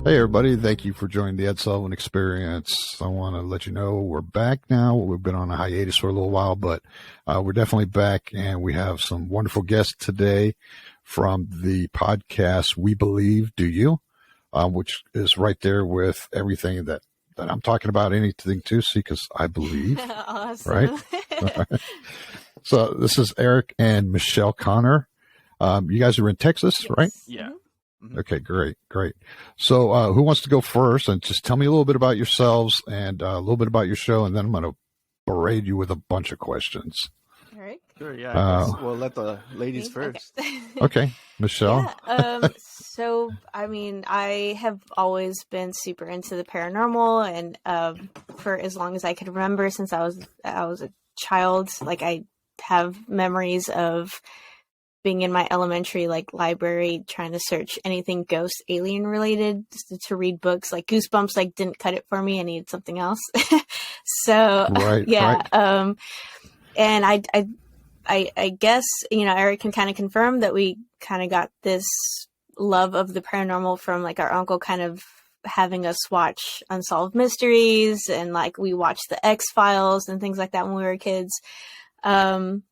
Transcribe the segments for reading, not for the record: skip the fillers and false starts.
Hey, everybody. Thank you for joining the Ed Sullivan Experience. I want to let you know we're back now. We've been on a hiatus for a little while, but we're definitely back, and we have some wonderful guests today from the podcast We Believe, Do You? Which is right there with everything that I'm talking about, anything to see, because I believe. Awesome. Right? So this is Eric and Michelle Connor. You guys are in Texas, Yes. right? Yeah. Okay, great. So who wants to go first? And just tell me a little bit about yourselves and a little bit about your show, and then I'm going to berate you with a bunch of questions. All right. Sure, yeah. We'll let the ladies Me? first. Okay, Michelle. Yeah. So, I mean, I have always been super into the paranormal, and for as long as I could remember, since I was a child, like I have memories of being in my elementary library trying to search anything ghost alien related to read books. Like Goosebumps didn't cut it for me. I needed something else. So Right, yeah. right. And I guess, Eric can kind of confirm that we kind of got this love of the paranormal from our uncle kind of having us watch Unsolved Mysteries, and we watched the X-Files and things like that when we were kids. I've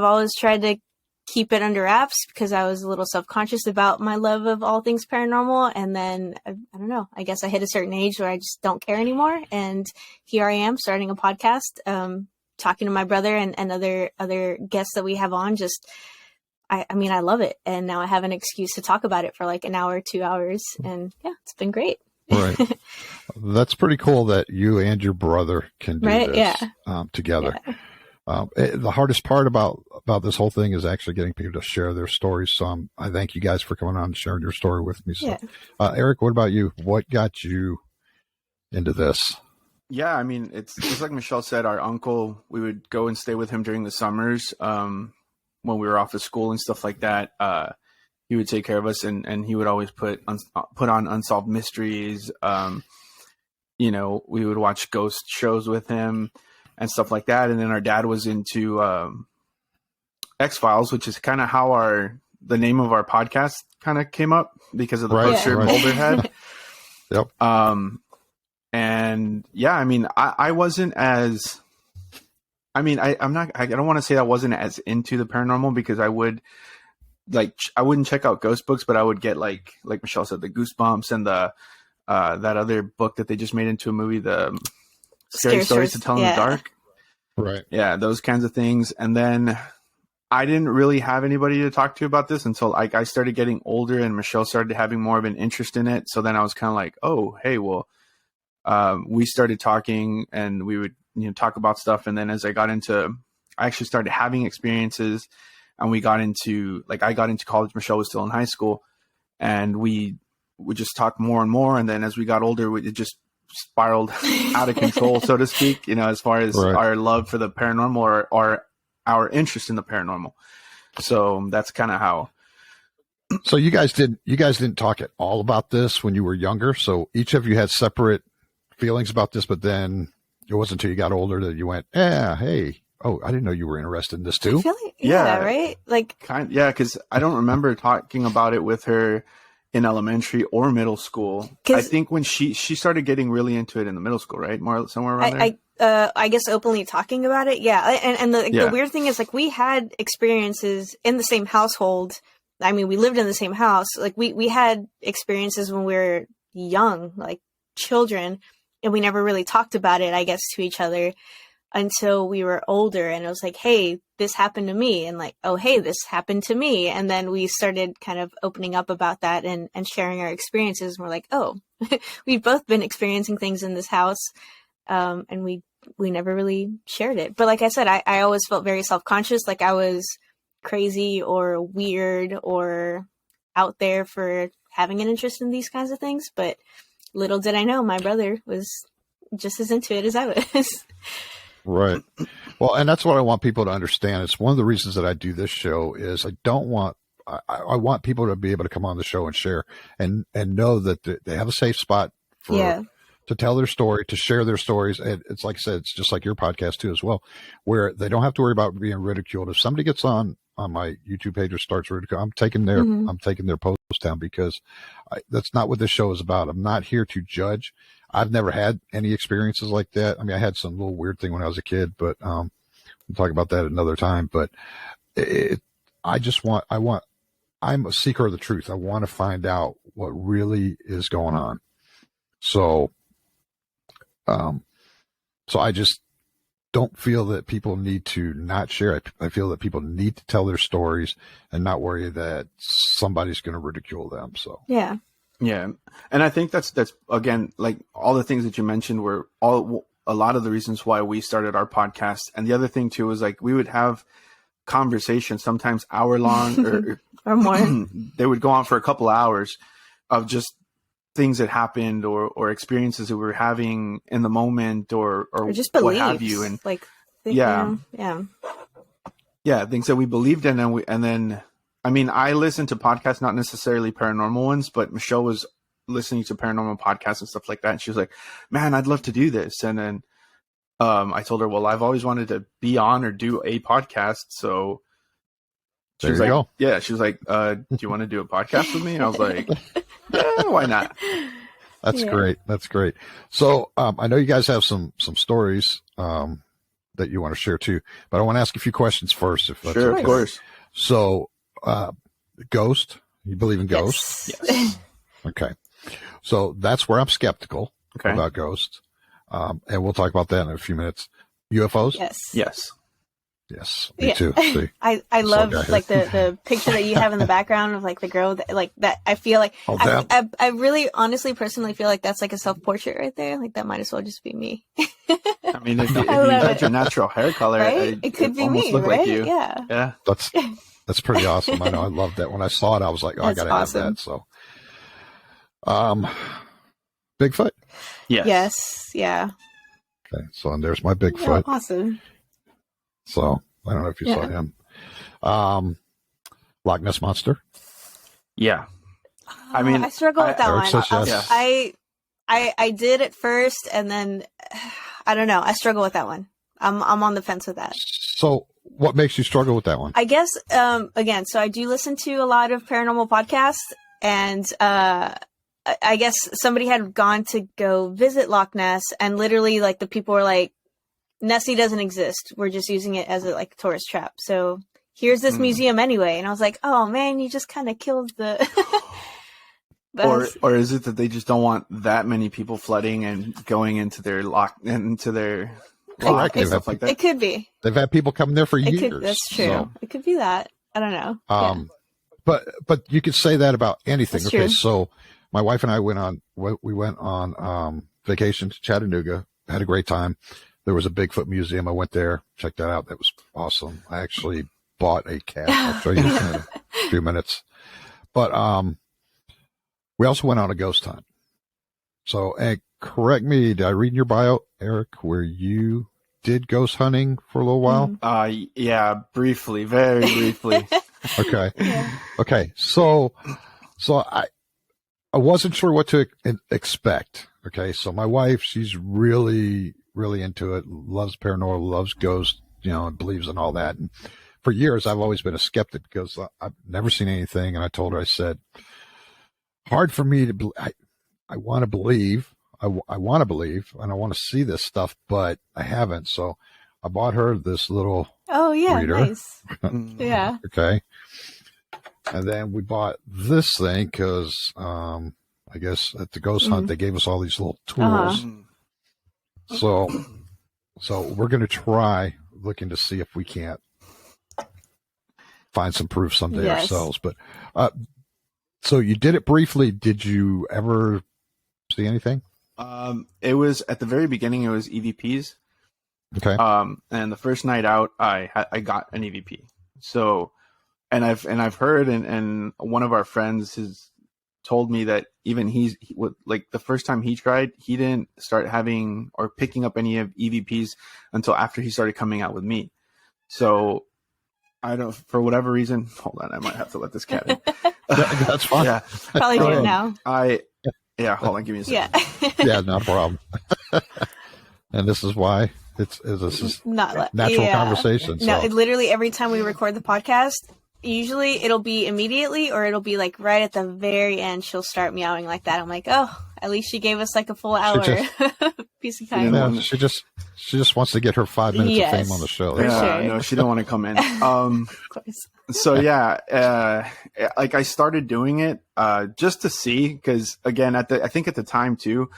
always tried to keep it under wraps because I was a little self-conscious about my love of all things paranormal. And then, I don't know, I guess I hit a certain age where I just don't care anymore. And here I am starting a podcast, talking to my brother and other guests that we have on. I love it. And now I have an excuse to talk about it for an hour, 2 hours. And yeah, it's been great. Right. That's pretty cool that you and your brother can do Right? this Yeah. together. Yeah. The hardest part about this whole thing is actually getting people to share their stories. So I thank you guys for coming on and sharing your story with me. So, Yeah. Eric, what about you? What got you into this? Yeah, I mean, it's just like Michelle said, our uncle, we would go and stay with him during the summers when we were off of school and stuff like that. He would take care of us, and he would always put on Unsolved Mysteries. We would watch ghost shows with him and stuff like that. And then our dad was into X-Files, which is kind of how the name of our podcast kind of came up because of the poster Mulder had. Yep. And yeah, I mean, I wasn't as, I don't want to say I wasn't as into the paranormal because I would I wouldn't check out ghost books, but I would get like Michelle said, the Goosebumps and the that other book that they just made into a movie, the Scary Stories to Tell in the Dark. Right. Yeah, those kinds of things. And then I didn't really have anybody to talk to about this until I started getting older and Michelle started having more of an interest in it. So then I was kind of like, oh, hey, well, we started talking and we would talk about stuff. And then as I actually started having experiences, and we got into I got into college. Michelle was still in high school, and we would just talk more and more. And then as we got older, it just spiraled out of control, so to speak, as far as our love for the paranormal or our interest in the paranormal. So that's kind of how. So you guys didn't talk at all about this when you were younger. So each of you had separate feelings about this, but then it wasn't until you got older that you went, hey, oh, I didn't know you were interested in this too. I feel yeah, right? Because I don't remember talking about it with her in elementary or middle school. I think when she started getting really into it in the middle school, right? Somewhere around there. I guess openly talking about it. Yeah. And the weird thing is, like, we had experiences in the same household. I mean, we lived in the same house. Like, we had experiences when we were young, like children, and we never really talked about it, I guess, to each other until we were older. And it was like, hey, this happened to me. And like, oh, hey, this happened to me. And then we started kind of opening up about that and sharing our experiences. And we're like, oh, we've both been experiencing things in this house. And we never really shared it. But like I said, I always felt very self-conscious, like I was crazy or weird or out there for having an interest in these kinds of things. But little did I know, my brother was just as into it as I was. Right. Well, and that's what I want people to understand. It's one of the reasons that I do this show is I want people to be able to come on the show and share and know that they have a safe spot for to tell their story, to share their stories. And it's like I said, it's just like your podcast too as well, where they don't have to worry about being ridiculed. If somebody gets on my YouTube page or starts ridiculing, I'm taking their post down, because that's not what this show is about. I'm not here to judge. I've never had any experiences like that. I mean, I had some little weird thing when I was a kid, but we'll talk about that another time. But I'm a seeker of the truth. I want to find out what really is going on. So I just don't feel that people need to not share. I feel that people need to tell their stories and not worry that somebody's going to ridicule them. So yeah. Yeah. And I think that's again, like all the things that you mentioned were a lot of the reasons why we started our podcast. And the other thing too is, like, we would have conversations, sometimes hour long or more. They would go on for a couple hours of just things that happened or experiences that we were having in the moment or just what beliefs, have you. And like, yeah, things that we believed in. And then, I mean, I listened to podcasts, not necessarily paranormal ones, but Michelle was listening to paranormal podcasts and stuff like that. And she was like, man, I'd love to do this. And then I told her, well, I've always wanted to be on or do a podcast. So she was like, go. Yeah, she was like, do you want to do a podcast with me? And I was like, yeah, why not? That's great. That's great. So I know you guys have some stories that you want to share too, but I want to ask a few questions first. If that's sure, okay. Of course. So ghost, you believe in ghosts? Yes. Okay. So that's where I'm skeptical about ghosts. And we'll talk about that in a few minutes. UFOs? Yes. Yes, me too. See, I love like the picture that you have in the background of like the girl that I feel like I really honestly personally feel like that's like a self-portrait right there. Like that might as well just be me. I mean, if you had your natural hair color, right? It could be me, right? Like you. Yeah. That's pretty awesome. I know. I love that. When I saw it, I was like, I gotta have that. So Bigfoot? Yes. Yeah. Okay. So and there's my Bigfoot. Oh, awesome. So I don't know if you saw him. Loch Ness Monster. Yeah. I mean, I struggle with that one. Yes. I did at first, and then I don't know. I struggle with that one. I'm on the fence with that. So what makes you struggle with that one? I guess again, so I do listen to a lot of paranormal podcasts, and I guess somebody had gone to go visit Loch Ness, and literally, like, the people were like, Nessie doesn't exist. We're just using it as a like tourist trap. So here's this museum anyway. And I was like, oh man, you just kind of killed the. Or is it that they just don't want that many people flooding and going into their lock and stuff like that? It could be. They've had people coming there for years. That's true. So. It could be that. I don't know. But you could say that about anything. That's okay, true. So my wife and I went on vacation to Chattanooga. Had a great time. There was a Bigfoot museum. I went there, checked that out. That was awesome. I actually bought a cat. I'll show you in a few minutes. But we also went on a ghost hunt. So, and correct me, did I read in your bio, Eric, where you did ghost hunting for a little while? Yeah, briefly, very briefly. Okay. Yeah. Okay. So I wasn't sure what to expect. Okay. So my wife, she's really into it, loves paranormal, loves ghosts, and believes in all that. And for years, I've always been a skeptic because I've never seen anything. And I told her, I said, hard for me to, I want to believe, I want to believe and I want to see this stuff, but I haven't. So I bought her this little Oh yeah, reader. nice. Yeah. Okay. And then we bought this thing because I guess at the ghost hunt, they gave us all these little tools. So we're going to try looking to see if we can't find some proof someday ourselves. But so you did it briefly. Did you ever see anything? It was at the very beginning. It was EVPs. Okay. And the first night out, I got an EVP. So, and I've heard, and one of our friends has told me that even like the first time he tried, he didn't start having or picking up any of EVPs until after he started coming out with me. So I don't, for whatever reason, hold on, I might have to let this cat in. That's fine. Yeah. Probably do it now. Hold on, give me a second. Yeah, not a problem. And this is why this is not natural conversation. No, So. literally every time we record the podcast, usually it'll be immediately or it'll be like right at the very end. She'll start meowing like that. I'm like, oh, at least she gave us like a full hour piece of time. Yeah, she just wants to get her 5 minutes of fame on the show. Yeah, no, she don't want to come in. Of course. So yeah, like I started doing it just to see, because again, I think at the time too,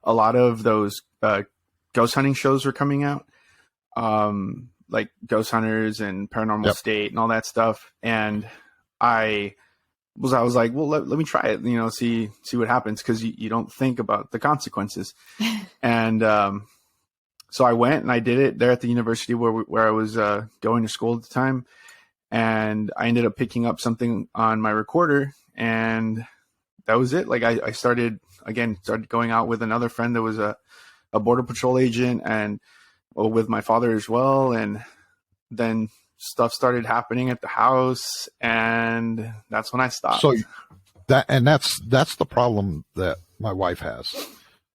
a lot of those ghost hunting shows were coming out, like Ghost Hunters and Paranormal State and all that stuff, and I was like, well, let me try it, see what happens, because you don't think about the consequences. And so I went and I did it there at the university where I was going to school at the time. And I ended up picking up something on my recorder, and that was it. Like I started going out with another friend that was a border patrol agent, and with my father as well. And then stuff started happening at the house, and that's when I stopped. So that's the problem that my wife has,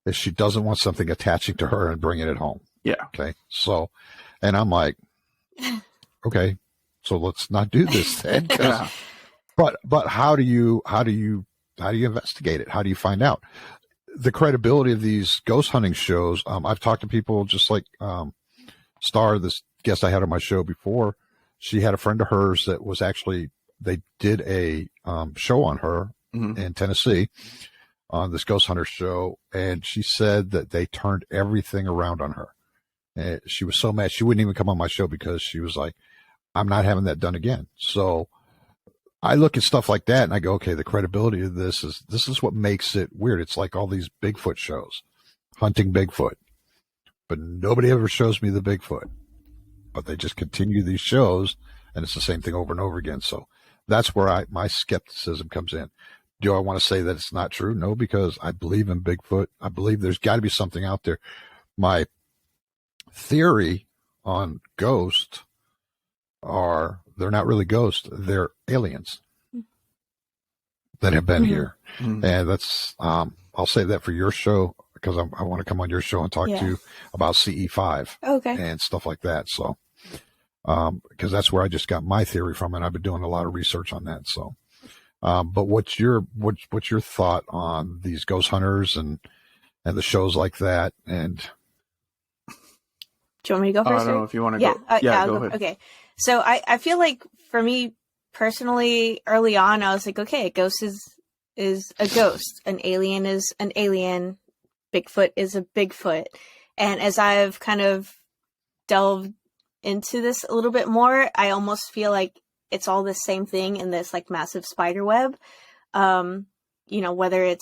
is she doesn't want something attaching to her and bringing it home. Yeah. Okay. So, and I'm like, okay, so let's not do this then. Yeah. But how do you investigate it? How do you find out the credibility of these ghost hunting shows? I've talked to people just like Star, this guest I had on my show before. She had a friend of hers that was actually, they did a show on her in Tennessee on this ghost hunter show, and she said that they turned everything around on her. And she was so mad she wouldn't even come on my show because she was like, I'm not having that done again. So I look at stuff like that and I go, okay, the credibility of this is what makes it weird. It's like all these Bigfoot shows, hunting Bigfoot, but nobody ever shows me the Bigfoot, but they just continue these shows and it's the same thing over and over again. So that's where my skepticism comes in. Do I want to say that it's not true? No, because I believe in Bigfoot. I believe there's got to be something out there. My theory on ghosts they're not really ghosts. They're aliens that have been here. And that's, I'll save that for your show, because I want to come on your show and talk to you about CE5 and stuff like that. So, because that's where I just got my theory from, and I've been doing a lot of research on that. So, but what's your thought on these ghost hunters and the shows like that? And do you want me to go first? I don't know if you want to go. Go ahead. Okay. So I feel like for me personally, early on, I was like, okay, a ghost is a ghost. An alien is an alien. Bigfoot is a Bigfoot. And as I've kind of delved into this a little bit more, I almost feel like it's all the same thing in this like massive spider web. Whether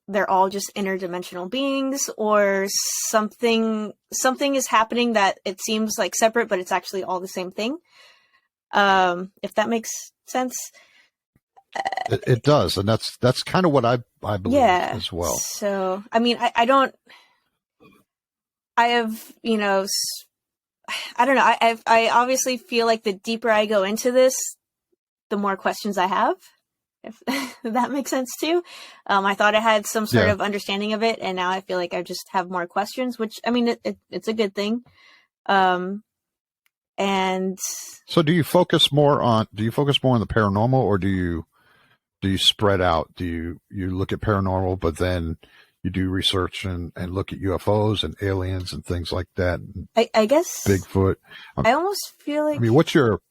they're all just interdimensional beings or something is happening that it seems like separate, but it's actually all the same thing. If that makes sense. It does. And that's kind of what I believe as well. So, I mean, I don't know. I obviously feel like the deeper I go into this, the more questions I have. If that makes sense too. I thought I had some sort of understanding of it, and now I feel like I just have more questions, which, I mean, it's a good thing. And so do you focus more on the paranormal, or do you spread out? Do you look at paranormal, but then you do research and look at UFOs and aliens and things like that. And I guess Bigfoot. I almost feel like, I mean, what's your,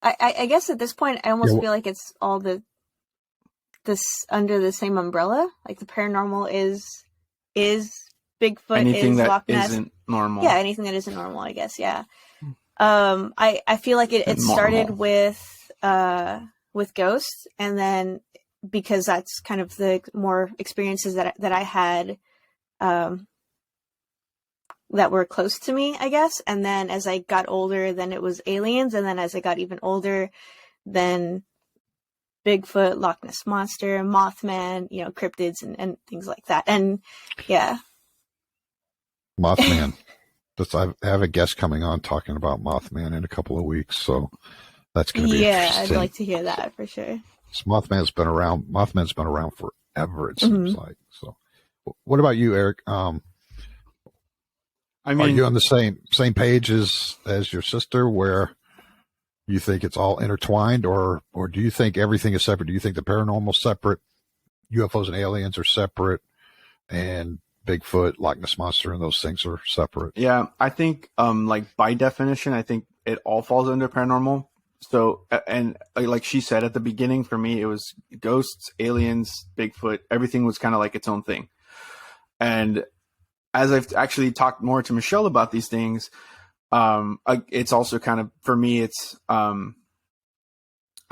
I guess at this point, I almost Yeah, feel like it's all this under the same umbrella. Like the paranormal is Bigfoot, Anything is that Loch Ness. isn't normal. Yeah, anything that isn't normal, I guess. Yeah. I feel like it started with ghosts, and then because that's kind of the more experiences that I had that were close to me, I guess. And then as I got older, then it was aliens, and then as I got even older, then Bigfoot, Loch Ness Monster, Mothman, cryptids and things like that. And yeah. Mothman. I have a guest coming on talking about Mothman in a couple of weeks, so that's going to be interesting. I'd like to hear that for sure. Mothman's been around forever, it seems like. So, what about you, Eric? Are you on the same page as your sister, where you think it's all intertwined, or do you think everything is separate? Do you think the paranormal separate, UFOs and aliens are separate, and Bigfoot, Loch Ness Monster, and those things are separate? Yeah, I think like by definition, I think it all falls under paranormal. So, and like she said at the beginning, for me, it was ghosts, aliens, Bigfoot. Everything was kind of like its own thing. And as I've actually talked more to Michelle about these things, it's also kind of, for me, it's I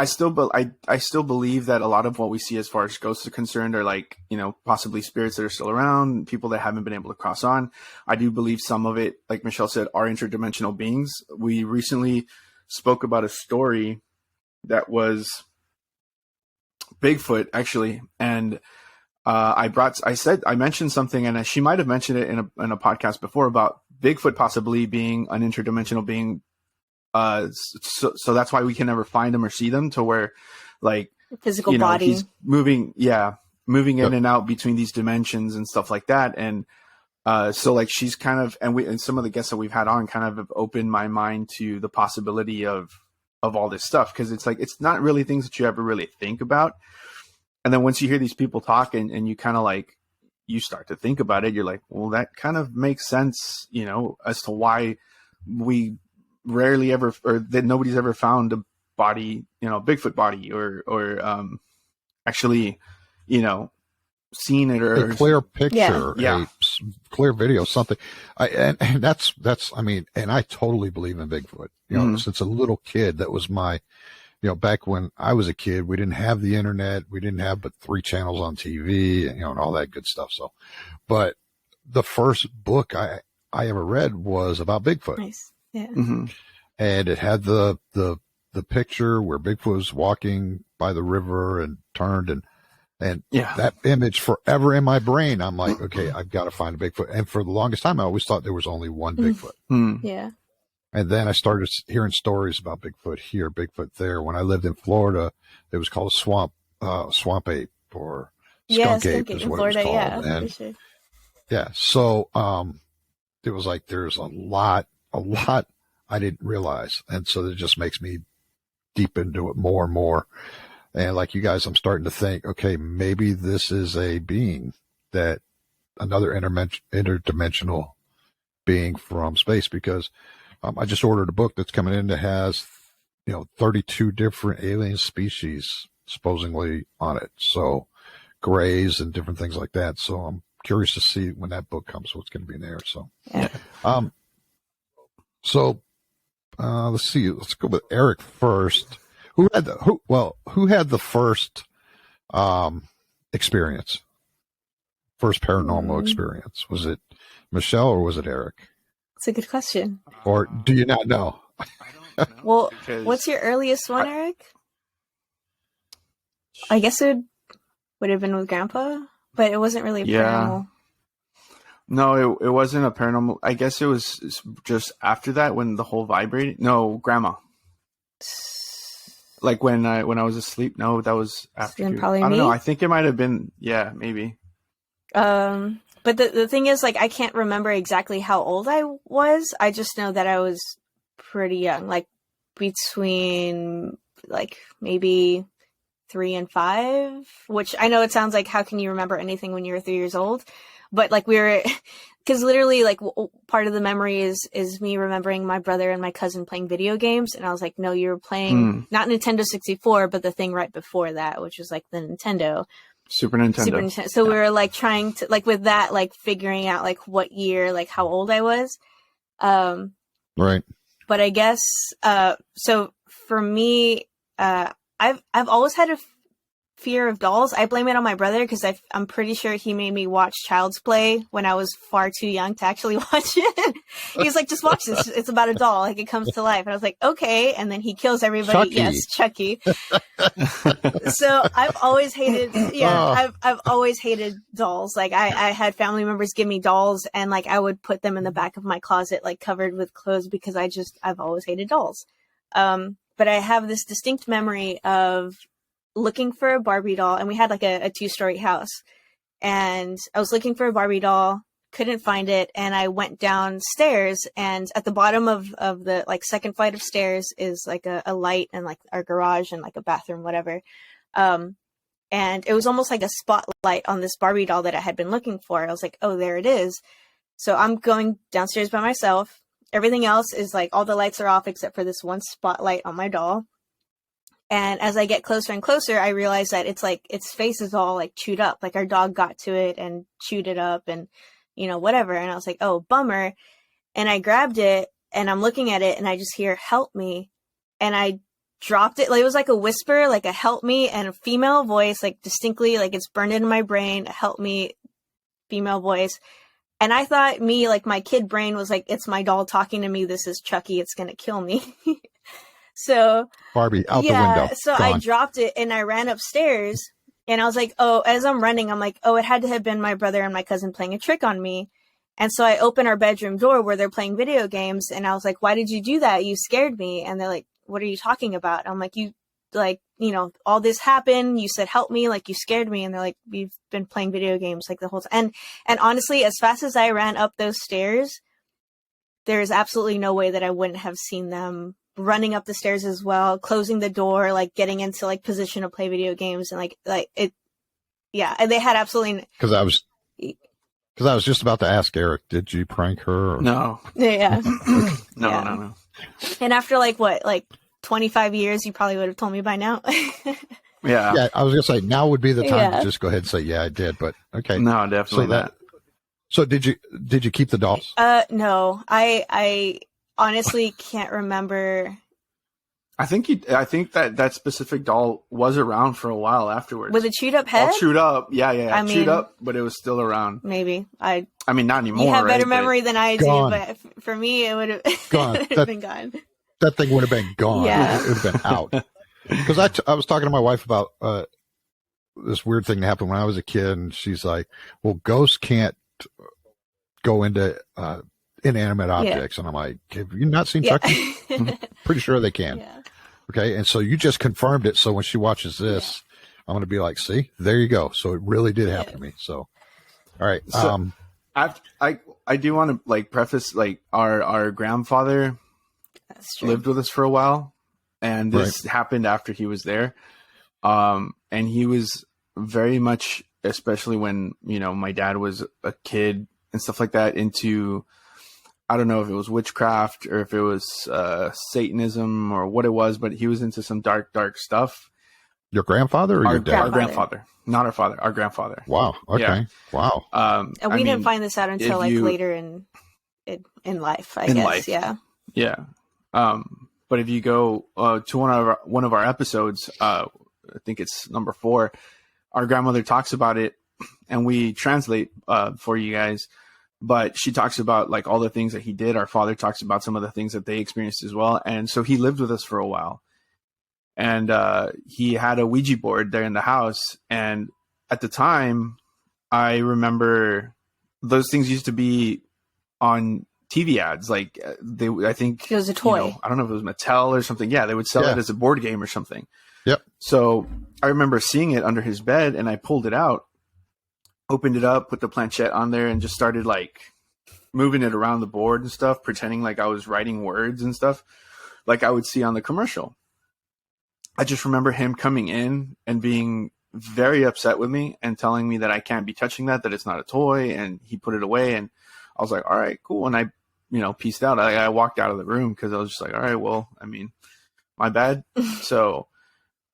still believe that a lot of what we see as far as ghosts are concerned are like, possibly spirits that are still around, people that haven't been able to cross on. I do believe some of it, like Michelle said, are interdimensional beings. We recently spoke about a story that was Bigfoot, actually, and I mentioned something, and she might have mentioned it in a podcast before, about Bigfoot possibly being an interdimensional being. So that's why we can never find them or see them, to where, like, physical body, he's moving in and out between these dimensions and stuff like that. And so like she's kind of, and some of the guests that we've had on kind of have opened my mind to the possibility of all this stuff, because it's like, it's not really things that you ever really think about. And then once you hear these people talk and you kind of like, you start to think about it, you're like, well, that kind of makes sense, as to why we rarely ever, or that nobody's ever found a body, Bigfoot body, or actually, seen it, or a clear picture, yeah. a clear video, something. And that's, I mean, and I totally believe in Bigfoot, since a little kid. That was my, back when I was a kid, we didn't have the internet. We didn't have but 3 channels on TV, and all that good stuff. So, but the first book I ever read was about Bigfoot. Nice. Yeah. Mm-hmm. And it had the picture where Bigfoot was walking by the river and turned, and that image forever in my brain. I'm like, okay, I've got to find a Bigfoot. And for the longest time, I always thought there was only one Bigfoot. Yeah. And then I started hearing stories about Bigfoot here, Bigfoot there. When I lived in Florida, it was called a swamp ape, or skunk ape is what Florida, it was called. Yeah, and sure. yeah, so it was like there's a lot I didn't realize, and so it just makes me deep into it more and more. And like you guys, I'm starting to think, okay, maybe this is a being, that another interdimensional being from space, because I just ordered a book that's coming in that has 32 different alien species supposedly on it, so grays and different things like that. So I'm curious to see when that book comes what's going to be in there. So let's see, let's go with Eric first. Who had the first experience, first paranormal experience? Was it Michelle or was it Eric? It's a good question. Or do you not know? I don't know. Well, what's your earliest one, Eric? I guess it would have been with Grandpa, but it wasn't really paranormal. No, it wasn't a paranormal. I guess it was just after that, when the whole vibrating. No, Grandma. Like when I was asleep. No, that was after. Then probably I don't me? know. I think it might have been. Yeah, maybe. But the thing is, like, I can't remember exactly how old I was. I just know that I was pretty young, like between like maybe 3 and 5, which I know it sounds like, how can you remember anything when you were 3 years old? But like we were, because literally like part of the memory is me remembering my brother and my cousin playing video games. And I was like, no, you were playing not Nintendo 64, but the thing right before that, which was like the Nintendo. Super Nintendo. So we were like trying to, like with that, like figuring out like what year, like how old I was. Right. But I guess, so for me, I've always had a fear of dolls. I blame it on my brother because I'm pretty sure he made me watch Child's Play when I was far too young to actually watch it. He's like, just watch this. It's about a doll. Like, it comes to life. And I was like, okay. And then he kills everybody. Chucky. Yes, Chucky. So I've always hated, I've always hated dolls. Like I had family members give me dolls and like I would put them in the back of my closet, like covered with clothes because I've always hated dolls. But I have this distinct memory of looking for a Barbie doll, and we had like a 2-story house, and I was looking for a Barbie doll, couldn't find it, and I went downstairs, and at the bottom of the like second flight of stairs is like a light and like our garage and like a bathroom, whatever. And it was almost like a spotlight on this Barbie doll that I had been looking for. I was like, oh, there it is. So I'm going downstairs by myself. Everything else is like all the lights are off except for this one spotlight on my doll. And as I get closer and closer, I realize that it's like its face is all like chewed up. Like our dog got to it and chewed it up and, you know, whatever. And I was like, oh, bummer. And I grabbed it and I'm looking at it and I just hear, help me. And I dropped it. Like, it was like a whisper, like a help me, and a female voice, like distinctly, like it's burned into my brain. Help me, female voice. And I thought like my kid brain was like, it's my doll talking to me. This is Chucky. It's going to kill me. So Barbie out the window. So Gone. I dropped it and I ran upstairs and I was like, oh, as I'm running, I'm like, oh, it had to have been my brother and my cousin playing a trick on me. And so I open our bedroom door where they're playing video games. And I was like, why did you do that? You scared me. And they're like, what are you talking about? I'm like, all this happened. You said, help me. Like, you scared me. And they're like, we've been playing video games like the whole time. And honestly, as fast as I ran up those stairs, there's absolutely no way that I wouldn't have seen them running up the stairs as well, closing the door, like getting into like position to play video games, and like it. Yeah, and they had absolutely. Because I was just about to ask Eric, did you prank her? Or? No. Yeah. No. And after like 25 years, you probably would have told me by now. Yeah. I was gonna say now would be the time to just go ahead and say, yeah, I did, but okay. No, definitely not. So did you keep the dolls? No, I honestly can't remember. I think that specific doll was around for a while afterwards. With a chewed up head? All chewed up. Yeah. I mean, chewed up, but it was still around. Maybe. I mean, not anymore. You have better right? memory than I do, gone. But for me, it would have been gone. That thing would have been gone. Yeah. It would have been out. Because I was talking to my wife about this weird thing that happened when I was a kid, and she's like, well, ghosts can't go into inanimate objects. And I'm like, have you not seen Chucky? Pretty sure they can. Yeah. Okay. And so you just confirmed it. So when she watches this, I'm going to be like, see, there you go. So it really did happen to me. So, all right. So, I do want to like preface, like our grandfather lived with us for a while, and this happened after he was there. And he was very much, especially when, my dad was a kid and stuff like that, into, I don't know if it was witchcraft or if it was Satanism or what it was, but he was into some dark stuff. Your grandfather or your dad? Our grandfather, not our father, our grandfather. Wow. Okay. Yeah. Wow. And we didn't find this out until later in life, I guess. Yeah. Yeah. But if you go to one of our episodes, I think it's number 4, our grandmother talks about it, and we translate for you guys. But she talks about like all the things that he did. Our father talks about some of the things that they experienced as well. And so he lived with us for a while. And he had a Ouija board there in the house. And at the time, I remember those things used to be on TV ads. Like I think it was a toy. I don't know if it was Mattel or something. Yeah, they would sell it as a board game or something. Yep. So I remember seeing it under his bed, and I pulled it out, opened it up, put the planchette on there, and just started like moving it around the board and stuff, pretending like I was writing words and stuff like I would see on the commercial. I just remember him coming in and being very upset with me and telling me that I can't be touching that it's not a toy, and he put it away. And I was like, all right, cool. And I, peaced out. I walked out of the room because I was just like, all right, well, I mean, my bad. So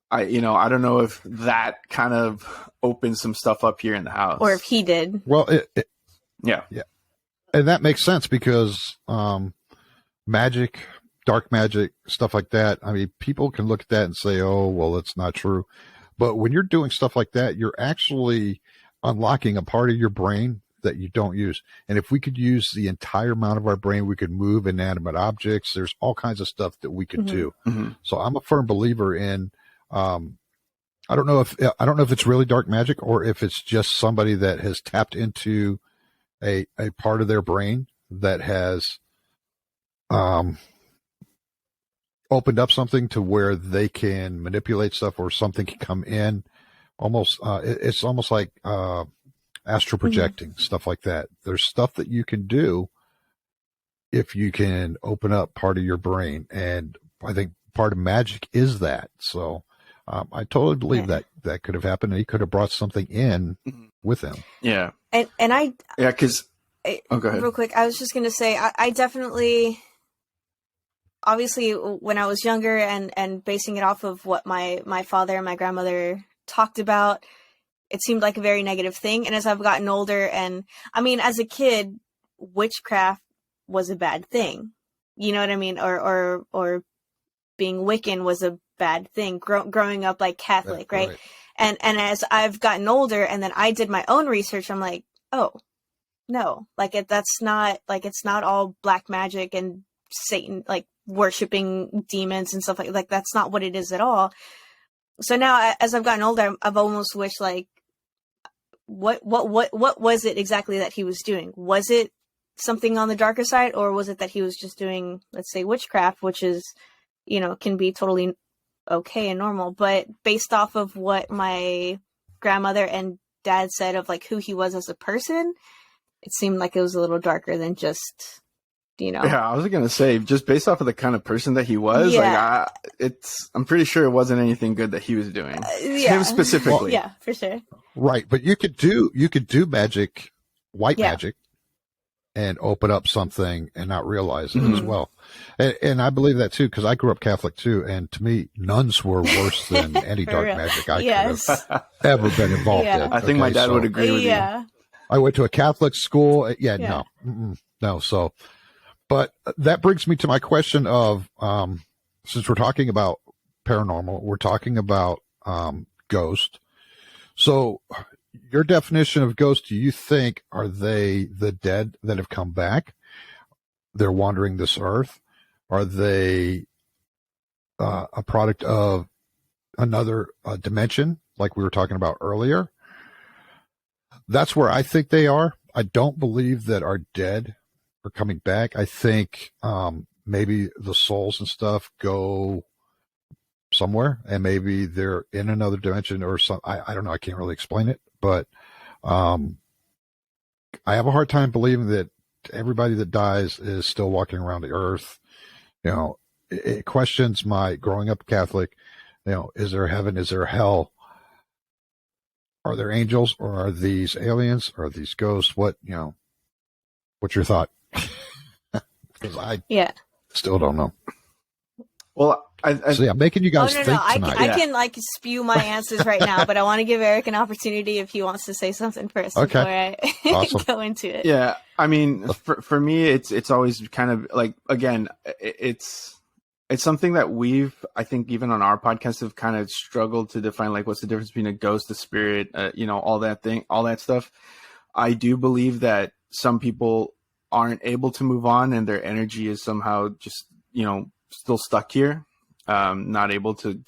I don't know if that kind of opened some stuff up here in the house, or if he did. Well, yeah. And that makes sense because magic, dark magic, stuff like that. I mean, people can look at that and say, oh, well, it's not true. But when you're doing stuff like that, you're actually unlocking a part of your brain that you don't use. And if we could use the entire amount of our brain, we could move inanimate objects. There's all kinds of stuff that we could do. Mm-hmm. So I'm a firm believer in, I don't know if it's really dark magic or if it's just somebody that has tapped into a part of their brain that has opened up something to where they can manipulate stuff, or something can come in. Almost, it's almost like astral projecting, stuff like that. There's stuff that you can do if you can open up part of your brain, and I think part of magic is that. So I totally believe that could have happened. He could have brought something in with him. Yeah. And I because go ahead. Real quick, I was just gonna say I definitely, obviously when I was younger and basing it off of what my father and my grandmother talked about, it seemed like a very negative thing. And as I've gotten older, and I mean, as a kid, witchcraft was a bad thing. You know what I mean? Or being Wiccan was a bad thing. Growing up like Catholic, right? And as I've gotten older, and then I did my own research, I'm like, oh no, like it's not all black magic and Satan, like worshiping demons and stuff like that's not what it is at all. So now, as I've gotten older, I've almost wished, like, what was it exactly that he was doing? Was it something on the darker side, or was it that he was just doing, let's say, witchcraft, which is, can be totally okay and normal, but based off of what my grandmother and dad said of like who he was as a person, it seemed like it was a little darker than just, Yeah, I was gonna say, just based off of the kind of person that he was, I'm pretty sure it wasn't anything good that he was doing. Him specifically. Well, yeah, for sure. Right, but you could do magic, white magic, and open up something and not realize it as well. And I believe that too, because I grew up Catholic too, and to me, nuns were worse than any dark magic I could have ever been involved in. I think my dad would agree with you. I went to a Catholic school. No. So, but that brings me to my question of, since we're talking about paranormal, we're talking about ghost. So your definition of ghost, do you think, are they the dead that have come back? They're wandering this earth? Are they a product of another dimension, like we were talking about earlier? That's where I think they are. I don't believe that our dead are coming back. I think maybe the souls and stuff go somewhere, and maybe they're in another dimension or some. I don't know. I can't really explain it, but I have a hard time believing that everybody that dies is still walking around the earth. It questions my growing up Catholic. Is there heaven? Is there hell? Are there angels, or are these aliens? Or are these ghosts? What's your thought? Because I still don't know. Well, I'm making you guys think tonight. I can spew my answers right now, but I want to give Eric an opportunity if he wants to say something first before I go into it. Yeah, I mean, for me, it's always kind of like, again, it's something that I think even on our podcast have kind of struggled to define, like, what's the difference between a ghost, a spirit, all that stuff. I do believe that some people aren't able to move on, and their energy is somehow just, still stuck here, not able to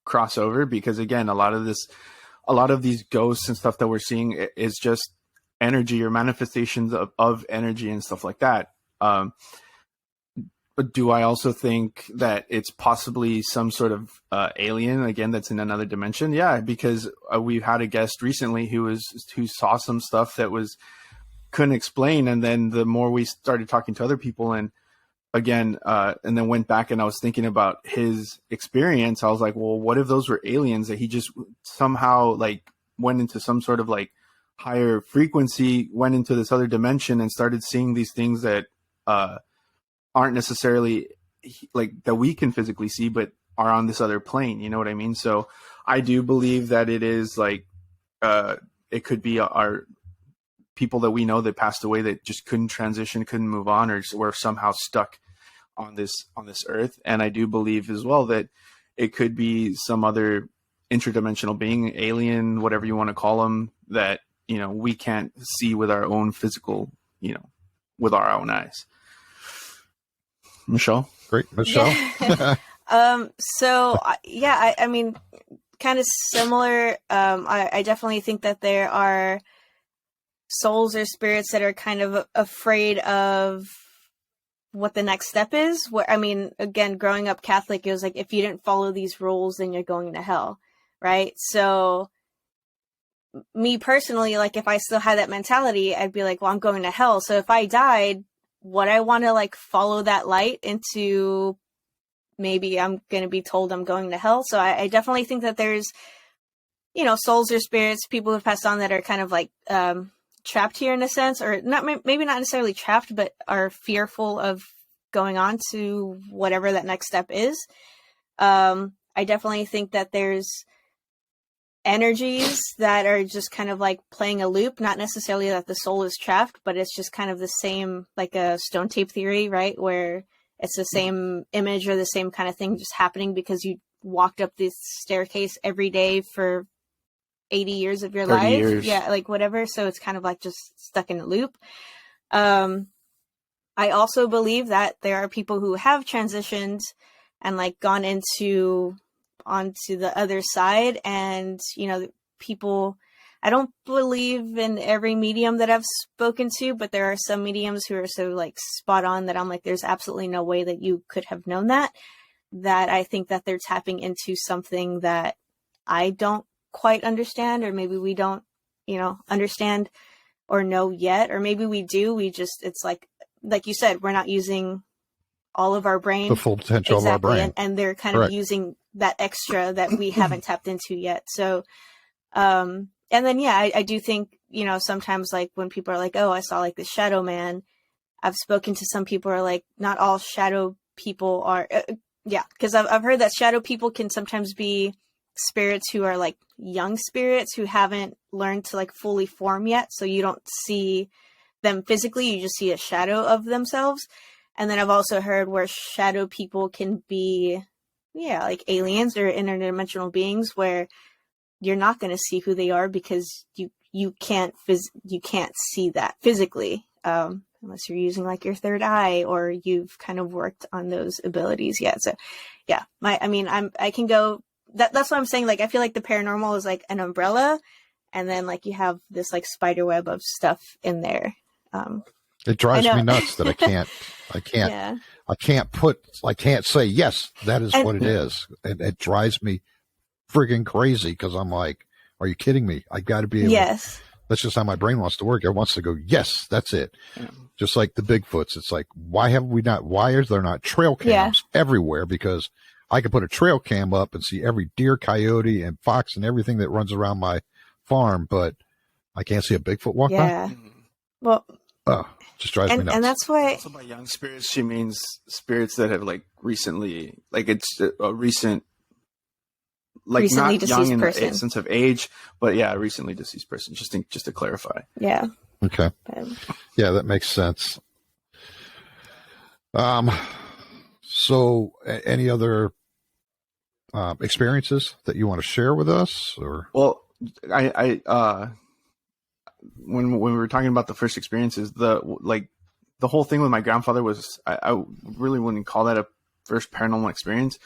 cross over, because again, a lot of these ghosts and stuff that we're seeing is just energy or manifestations of energy and stuff like that. But do I also think that it's possibly some sort of alien, again, that's in another dimension? Yeah, because we've had a guest recently who saw some stuff that couldn't explain, and then the more we started talking to other people, and again, and then went back and I was thinking about his experience. I was like, well, what if those were aliens that he just somehow like went into some sort of like higher frequency, went into this other dimension and started seeing these things that aren't necessarily like that we can physically see, but are on this other plane. You know what I mean? So I do believe that it is like, it could be our people that we know that passed away that just couldn't transition, couldn't move on, or were somehow stuck on this earth. And I do believe as well that it could be some other interdimensional being, alien, whatever you want to call them, that, you know, we can't see with our own physical, you know, with our own eyes. Michelle? Great. Michelle? I mean, kind of similar. I definitely think that there are souls or spirits that are kind of afraid of what the next step is. Where, I mean, again, growing up Catholic, it was like, if you didn't follow these rules, then you're going to hell, right? So me personally, like, if I still had that mentality, I'd be like, well, I'm going to hell. So if I died, would I want to like follow that light into, maybe I'm going to be told I'm going to hell? So I definitely think that there's, you know, souls or spirits, people who've passed on that are kind of like trapped here in a sense, or not, maybe not necessarily trapped, but are fearful of going on to whatever that next step is. I definitely think that there's energies that are just kind of like playing a loop, not necessarily that the soul is trapped, but it's just kind of the same, like a stone tape theory, right? Where it's the same image or the same kind of thing just happening because you walked up this staircase every day for 80 years of your 30 life. years. Yeah, like whatever. So it's kind of like just stuck in a loop. I also believe that there are people who have transitioned and like gone onto the other side, and, you know, people, I don't believe in every medium that I've spoken to, but there are some mediums who are so like spot on that I'm like, there's absolutely no way that you could have known that I think that they're tapping into something that I don't quite understand, or maybe we don't, you know, understand or know yet, or maybe we do, we just, it's like you said, we're not using all of our brain, The full potential of our brain. and they're kind Correct. of using that extra that we haven't tapped into yet. So and then I do think, you know, sometimes like when people are like, oh, I saw like the shadow man, I've spoken to some people who are like, not all shadow people are because I've heard that shadow people can sometimes be spirits who are like young spirits who haven't learned to like fully form yet, so you don't see them physically, you just see a shadow of themselves. And then I've also heard where shadow people can be like aliens or interdimensional beings, where you're not going to see who they are because you can't see that physically, unless you're using like your third eye or you've kind of worked on those abilities yet. So yeah, I can go. That's what I'm saying. Like, I feel like the paranormal is like an umbrella, and then like you have this like spider web of stuff in there. It drives me nuts that I can't say, yes, that is what it is. It drives me friggin' crazy, because I'm like, are you kidding me? I got to be able. Yes. That's just how my brain wants to work. It wants to go, yes, that's it. Yeah. Just like the Bigfoots. It's like, why is there not trail cams everywhere? Because I could put a trail cam up and see every deer, coyote, and fox and everything that runs around my farm, but I can't see a Bigfoot walk by. Well, just drives me nuts. And that's why. Also, by young spirits, she means spirits that have like recently, like it's a recent, like recently not young in person. the sense of age, but yeah, recently deceased person. Just to clarify. Yeah. Okay. Yeah, that makes sense. So, any other experiences that you want to share with us, or? Well, when we were talking about the first experiences, the whole thing with my grandfather was, I really wouldn't call that a first paranormal experience.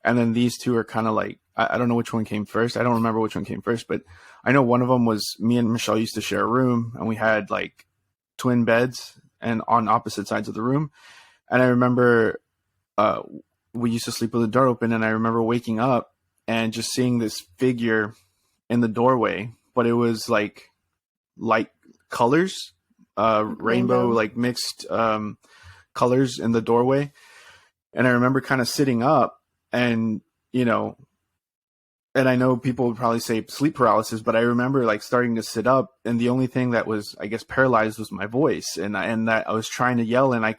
And then these two are kind of like, I don't know which one came first. I don't remember which one came first, but I know one of them was me and Michelle used to share a room, and we had like twin beds and on opposite sides of the room. And I remember we used to sleep with the door open, and I remember waking up and just seeing this figure in the doorway, but it was like light colors, rainbow, like mixed colors in the doorway. And I remember kind of sitting up and, you know, and I know people would probably say sleep paralysis, but I remember like starting to sit up, and the only thing that was, I guess, paralyzed was my voice, and that I was trying to yell, and I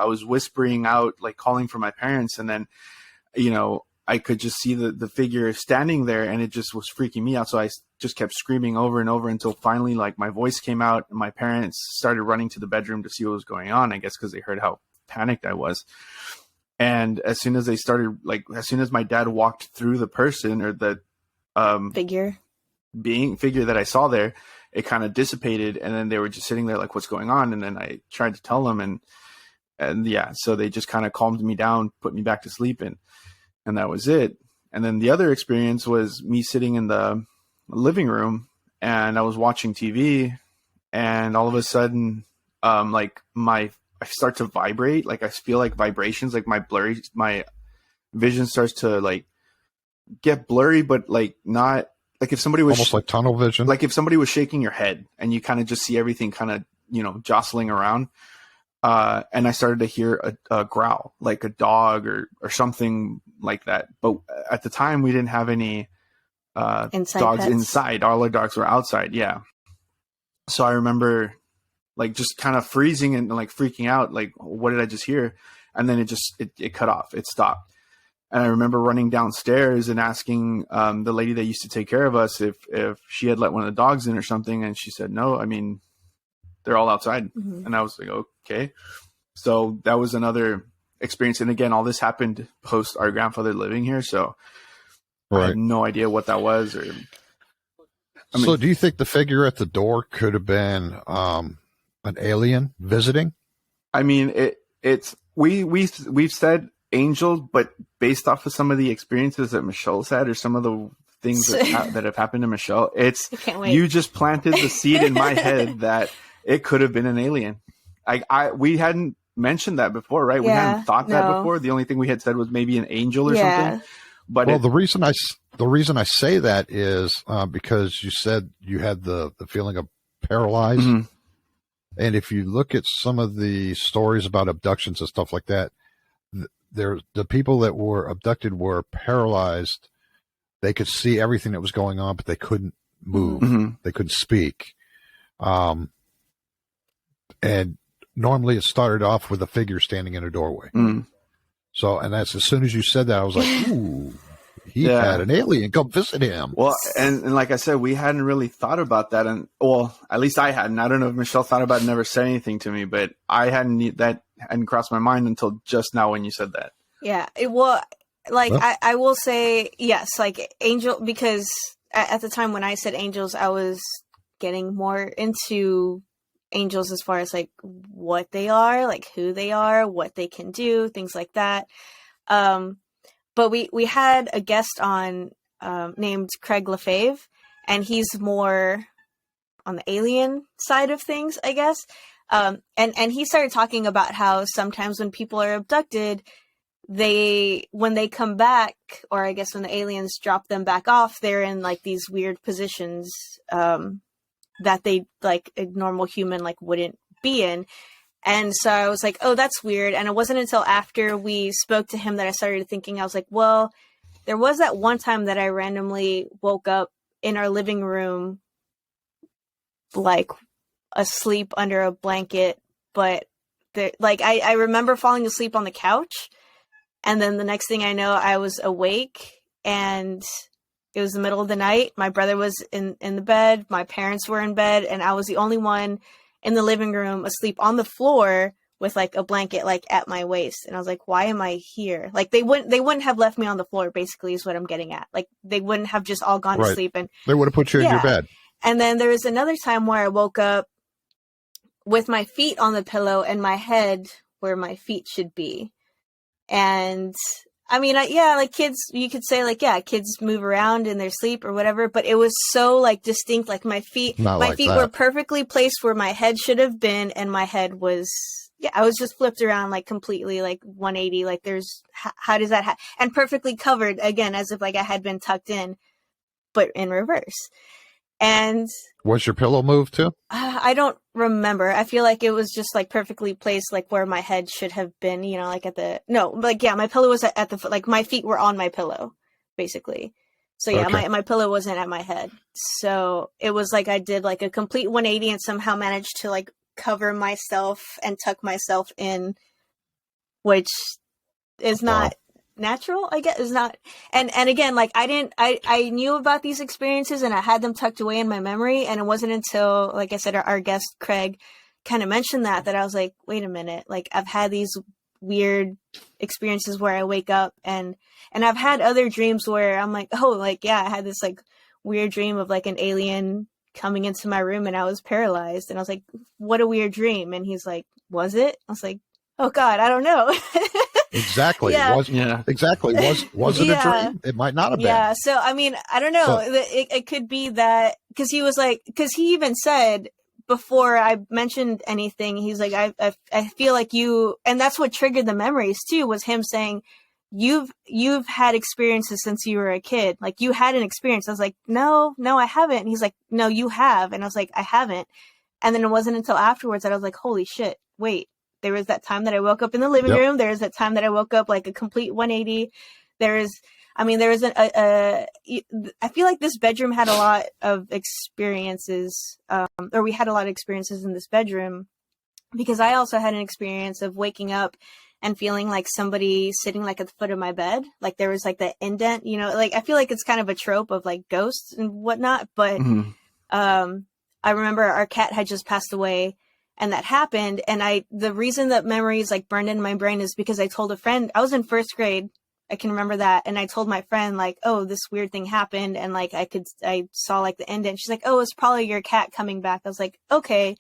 was whispering out, like calling for my parents, and then, you know, I could just see the figure standing there, and it just was freaking me out. So I just kept screaming over and over until finally, like, my voice came out, and my parents started running to the bedroom to see what was going on, I guess because they heard how panicked I was. And as soon as they started, like, as soon as my dad walked through the person or the figure that I saw there, it kind of dissipated. And then they were just sitting there like, what's going on? And then I tried to tell them, and yeah, so they just kind of calmed me down, put me back to sleep, and that was it. And then the other experience was me sitting in the living room, and I was watching TV, and all of a sudden, like I start to vibrate. Like I feel like vibrations, like my vision starts to like get blurry, but like not like if somebody was almost like tunnel vision. Like if somebody was shaking your head and you kind of just see everything kind of, you know, jostling around. And I started to hear a growl, like a dog or something like that. But at the time we didn't have any dogs pets inside. All our dogs were outside. Yeah. So I remember like just kind of freezing and like freaking out, like, what did I just hear? And then it cut off. It stopped. And I remember running downstairs and asking the lady that used to take care of us if she had let one of the dogs in or something. And she said, no, I mean, they're all outside. Mm-hmm. And I was like, okay. So that was another experience. And again, all this happened post our grandfather living here. So I had no idea what that was. So do you think the figure at the door could have been an alien visiting? I mean, we've said angel, but based off of some of the experiences that Michelle's had, or some of the things that have happened to Michelle, you just planted the seed in my head that it could have been an alien. We hadn't mentioned that before, right? Yeah, we hadn't thought that before. The only thing we had said was maybe an angel or something. But the reason I say that is because you said you had the feeling of paralyzed. Mm-hmm. And if you look at some of the stories about abductions and stuff like that, the people that were abducted were paralyzed. They could see everything that was going on, but they couldn't move. Mm-hmm. They couldn't speak. And normally it started off with a figure standing in a doorway. Mm-hmm. So, and that's as soon as you said that, I was like, ooh. He had an alien come visit him. Well, and like I said, we hadn't really thought about that. And well, at least I hadn't. I don't know if Michelle thought about it, never said anything to me, but I hadn't crossed my mind until just now when you said that. Yeah. I will say, yes, like angel, because at the time when I said angels, I was getting more into angels as far as like what they are, like who they are, what they can do, things like that. But we had a guest on named Craig Lefebvre, and he's more on the alien side of things, I guess. And he started talking about how sometimes when people are abducted, when they come back, or I guess when the aliens drop them back off, they're in like these weird positions that they like a normal human like wouldn't be in. And so I was like, oh, that's weird. And it wasn't until after we spoke to him that I started thinking, I was like, well, there was that one time that I randomly woke up in our living room, like asleep under a blanket. But I remember falling asleep on the couch. And then the next thing I know, I was awake, and it was the middle of the night. My brother was in the bed. My parents were in bed, and I was the only one in the living room asleep on the floor with like a blanket like at my waist. And I was like, why am I here? Like they wouldn't have left me on the floor, basically, is what I'm getting at. Like they wouldn't have just all gone to sleep, and they would have put you in your bed. And then there was another time where I woke up with my feet on the pillow and my head where my feet should be. And I mean, like kids, you could say like, yeah, kids move around in their sleep or whatever, but it was so like distinct. Like my feet were perfectly placed where my head should have been. And my head was, I was just flipped around like completely like 180. Like how does that and perfectly covered again, as if like I had been tucked in, but in reverse. And was your pillow moved too? I don't remember. I feel like it was just like perfectly placed, like where my head should have been, you know, like my pillow was at the foot, like my feet were on my pillow, basically. So yeah, Okay. my pillow wasn't at my head. So it was like I did like a complete 180 and somehow managed to like cover myself and tuck myself in, which is not natural, I guess. Is not. And again, like I knew about these experiences and I had them tucked away in my memory. And it wasn't until, like I said, our guest Craig kind of mentioned that I was like, wait a minute, like I've had these weird experiences where I wake up and I've had other dreams where I'm like, oh, like, yeah, I had this like weird dream of like an alien coming into my room and I was paralyzed. And I was like, what a weird dream. And he's like, was it? I was like, oh God, I don't know. Exactly. Yeah. Exactly. Was it a dream? It might not have been. Yeah. So, I mean, I don't know. It could be that because he even said before I mentioned anything, he's like, I feel like you, and that's what triggered the memories too, was him saying, you've had experiences since you were a kid. Like you had an experience. I was like, no, I haven't. And he's like, no, you have. And I was like, I haven't. And then it wasn't until afterwards that I was like, holy shit, wait. There was that time that I woke up in the living room. There was that time that I woke up like a complete 180. I feel like this bedroom had a lot of experiences, or we had a lot of experiences in this bedroom, because I also had an experience of waking up and feeling like somebody sitting like at the foot of my bed. Like there was like that indent, you know, like I feel like it's kind of a trope of like ghosts and whatnot. But I remember our cat had just passed away. And that happened. And the reason that memories like burned in my brain is because I told a friend, I was in first grade. I can remember that. And I told my friend like, oh, this weird thing happened. And like, I saw like the end and she's like, oh, it's probably your cat coming back. I was like, okay,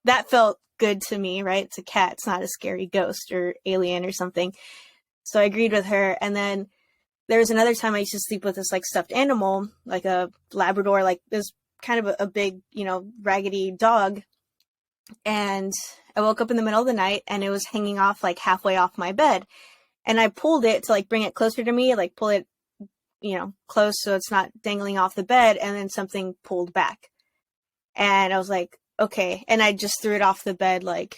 that felt good to me, right? It's a cat. It's not a scary ghost or alien or something. So I agreed with her. And then there was another time I used to sleep with this like stuffed animal, like a Labrador, like this kind of a big, you know, raggedy dog. And I woke up in the middle of the night and it was hanging off like halfway off my bed. And I pulled it to like bring it closer to me, like pull it, you know, close so it's not dangling off the bed. And then something pulled back. And I was like, okay. And I just threw it off the bed like,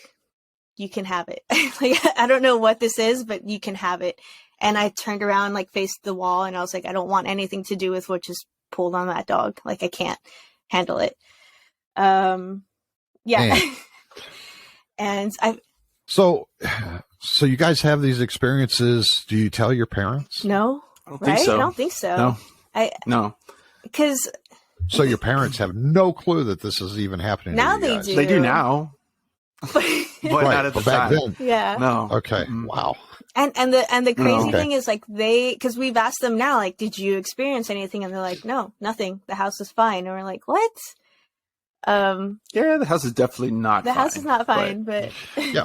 you can have it. Like, I don't know what this is, but you can have it. And I turned around, like faced the wall. And I was like, I don't want anything to do with what just pulled on that dog. Like, I can't handle it. Yeah. And So you guys have these experiences. Do you tell your parents? No. I don't right? think so. I don't think so. No. No. Because So your parents have no clue that this is even happening. Now to you they guys. do. They do now. But not at the but back time. then. Yeah. No. Okay. Mm-mm. Wow. And the crazy Okay. thing is like because we've asked them now, like, did you experience anything? And they're like, no, nothing. The house is fine. And we're like, what? Yeah, the house is definitely not The fine. house is not fine, but Yeah.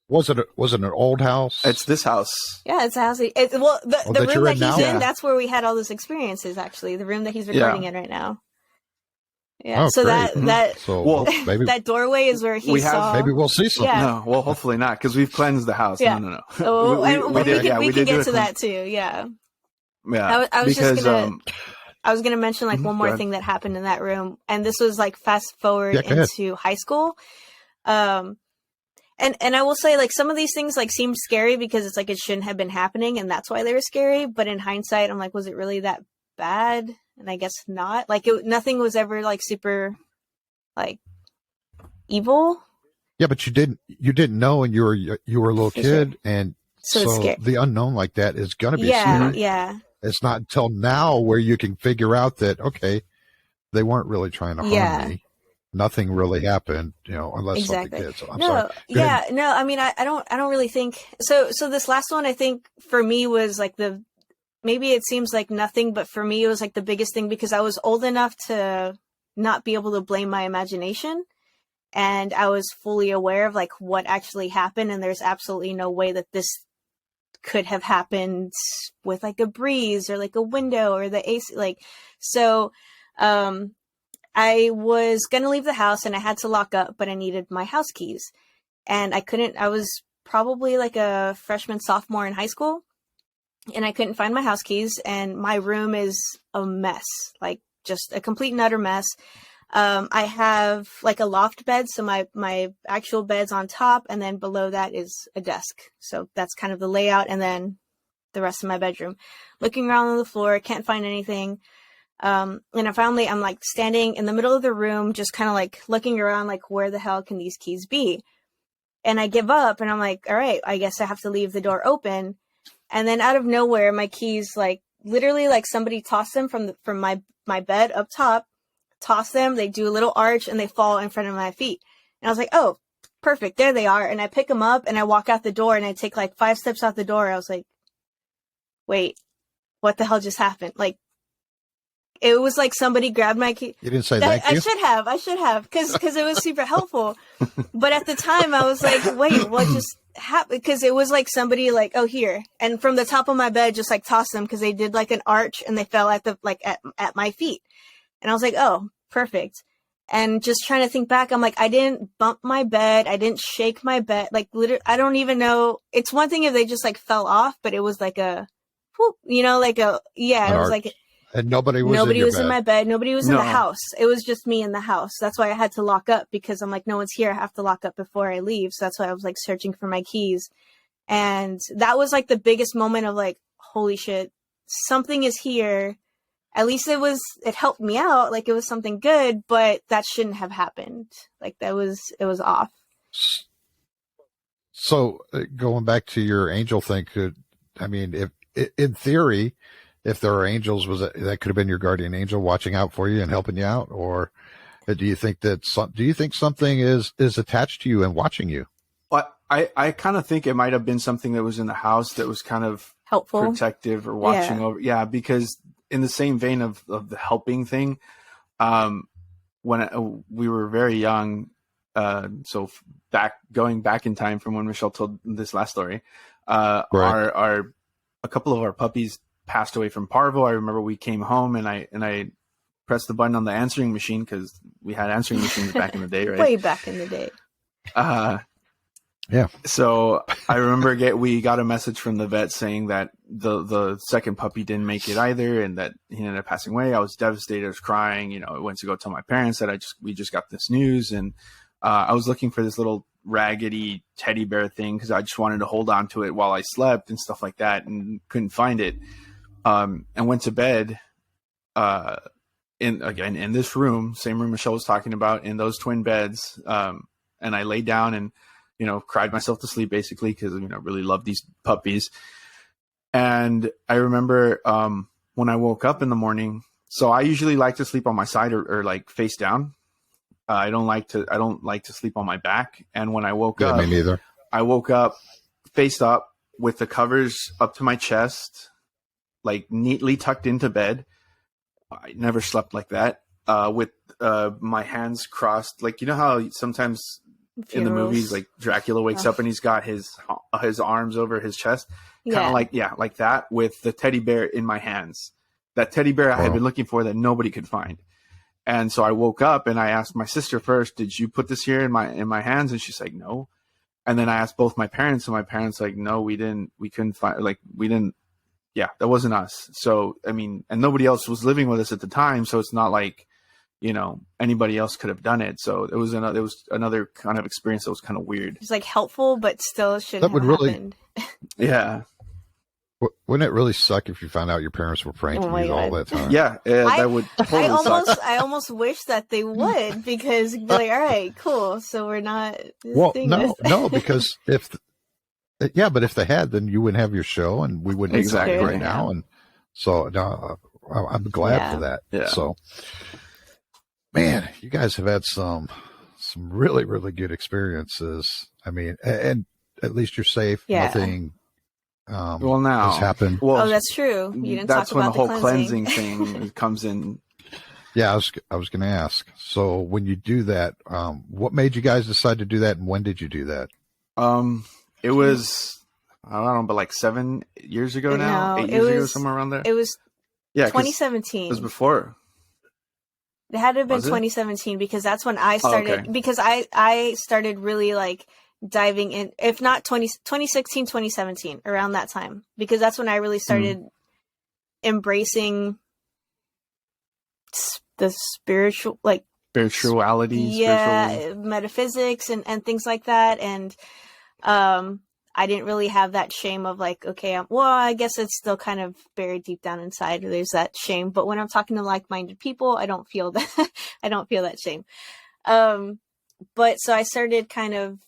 Was it an old house? It's this house. yeah, it's a house. The that room you're that in he's now? in, Yeah. that's where we had all those experiences. Actually, the room that he's recording in right now. Yeah. Oh, So great. that So Well, maybe that doorway is where he we have- saw. maybe we'll see something. Yeah. No, well, hopefully not, because we've cleansed the house. Yeah. No. Oh, we did, can, we did can do get a to clean- that too. Yeah. Yeah, I was just because gonna. I was going to mention like Mhm, one go more ahead. thing that happened in that room. And this was like fast forward Yeah, go ahead. into high school. And I will say like some of these things like seemed scary because it's like it shouldn't have been happening and that's why they were scary. But in hindsight, I'm like, was it really that bad? And I guess not. Like nothing was ever like super like evil. Yeah, but you didn't know, and you were a little For kid, and So it's scary. the unknown like that is going to be Yeah. scary. Yeah. It's not until now where you can figure out that okay, they weren't really trying to Yeah. harm me. Nothing really happened, unless Exactly. something did. So I'm No, sorry. Go yeah, ahead. no, I mean, I don't really think so. So this last one, I think for me was like maybe it seems like nothing, but for me, it was like the biggest thing because I was old enough to not be able to blame my imagination. And I was fully aware of like what actually happened. And there's absolutely no way that this could have happened with like a breeze or like a window or the AC, so, I was going to leave the house and I had to lock up, but I needed my house keys and I was probably like a freshman, sophomore in high school and I couldn't find my house keys and my room is a mess, like just a complete and utter mess. I have like a loft bed, so my actual bed's on top, and then below that is a desk. So that's kind of the layout, and then the rest of my bedroom. Looking around on the floor, can't find anything. And I'm like standing in the middle of the room, just kind of like looking around, like, where the hell can these keys be? And I give up, and I'm like, all right, I guess I have to leave the door open. And then out of nowhere, my keys, like, literally, like, somebody tossed them from my bed up top, toss them, they do a little arch, and they fall in front of my feet. And I was like, oh, perfect, there they are. And I pick them up, and I walk out the door, and I take like 5 steps out the door. I was like, wait, what the hell just happened? Like, it was like somebody grabbed my key. You didn't say thank you? I should have, because it was super helpful. But at the time, I was like, wait, what just happened? Because it was like somebody like, oh, here. And from the top of my bed, just like tossed them, because they did like an arch, and they fell at at my feet. And I was like, oh, perfect. And just trying to think back, I'm like, I didn't bump my bed. I didn't shake my bed. Like, literally, I don't even know. It's one thing if they just like fell off, but it was like a, whoop, like a, yeah, An it was arch. like, And nobody was in my bed. Nobody was in No. the house. It was just me in the house. That's why I had to lock up, because I'm like, no one's here. I have to lock up before I leave. So that's why I was like searching for my keys. And that was like the biggest moment of like, holy shit, something is here. At least it helped me out. Like, it was something good, but that shouldn't have happened. Like, it was off. So going back to your angel thing, I mean, if in theory, if there are angels, that could have been your guardian angel watching out for you and helping you out? Or do you think something is attached to you and watching you? Well, I kind of think it might have been something that was in the house that was kind of Helpful, protective or watching over. Yeah, because in the same vein of the helping thing, when we were very young, so going back in time from when Michelle told this last story, Right. A couple of our puppies passed away from parvo. I remember we came home and I pressed the button on the answering machine, because we had answering machines back in the day, right? way back in the day. Yeah. So I remember we got a message from the vet saying that the second puppy didn't make it either, and that he ended up passing away. I was devastated. I was crying. I went to go tell my parents that we just got this news, and I was looking for this little raggedy teddy bear thing, because I just wanted to hold on to it while I slept and stuff like that, and couldn't find it. And went to bed in this room, same room Michelle was talking about, in those twin beds. And I laid down and cried myself to sleep, basically, because really love these puppies. And I remember when I woke up in the morning, so I usually like to sleep on my side or like face down. I don't like to sleep on my back. And when I woke up, me neither. I woke up face up with the covers up to my chest, like neatly tucked into bed. I never slept like that. With my hands crossed, like, how sometimes in the movies, like Dracula wakes up and he's got his arms over his chest, kind of like that, with the teddy bear in my hands. That teddy bear I had been looking for that nobody could find. And so I woke up and I asked my sister first, "Did you put this here in my hands?" And she's like, "No." And then I asked both my parents, and my parents like, "No, we didn't. We couldn't find. Like, we didn't. Yeah, that wasn't us." So I mean, and nobody else was living with us at the time, so it's not like anybody else could have done it. So it was another kind of experience that was kind of weird. It's like helpful, but still shouldn't have happened. Yeah. Wouldn't it really suck if you found out your parents were pranking you all that time? Yeah, that would totally suck. I almost wish that they would, because you'd be like, all right, cool. So we're not. Well, no, because but if they had, then you wouldn't have your show, and we wouldn't be talking right now. And so no, I'm glad for that. Yeah. So, man, you guys have had some really, really good experiences. I mean, and at least you're safe. Yeah. Nothing. Now has happened. Well, that's true. You didn't that's talk when about the whole cleansing thing comes in. Yeah, I was going to ask. So when you do that, what made you guys decide to do that, and when did you do that? It was, I don't know, but like 7 years ago now, 8 years ago, somewhere around there. It was 2017. It was before. It had to have been 2017, because that's when I started. Because I started really like diving in, if not 2016, 2017, around that time, because that's when I really started embracing the spiritual, like spirituality, spiritual. metaphysics and things like that. And I didn't really have that shame of like, okay, well, I guess it's still kind of buried deep down inside. There's that shame, but when I'm talking to like-minded people, I don't feel that. I don't feel that shame. But so I started kind of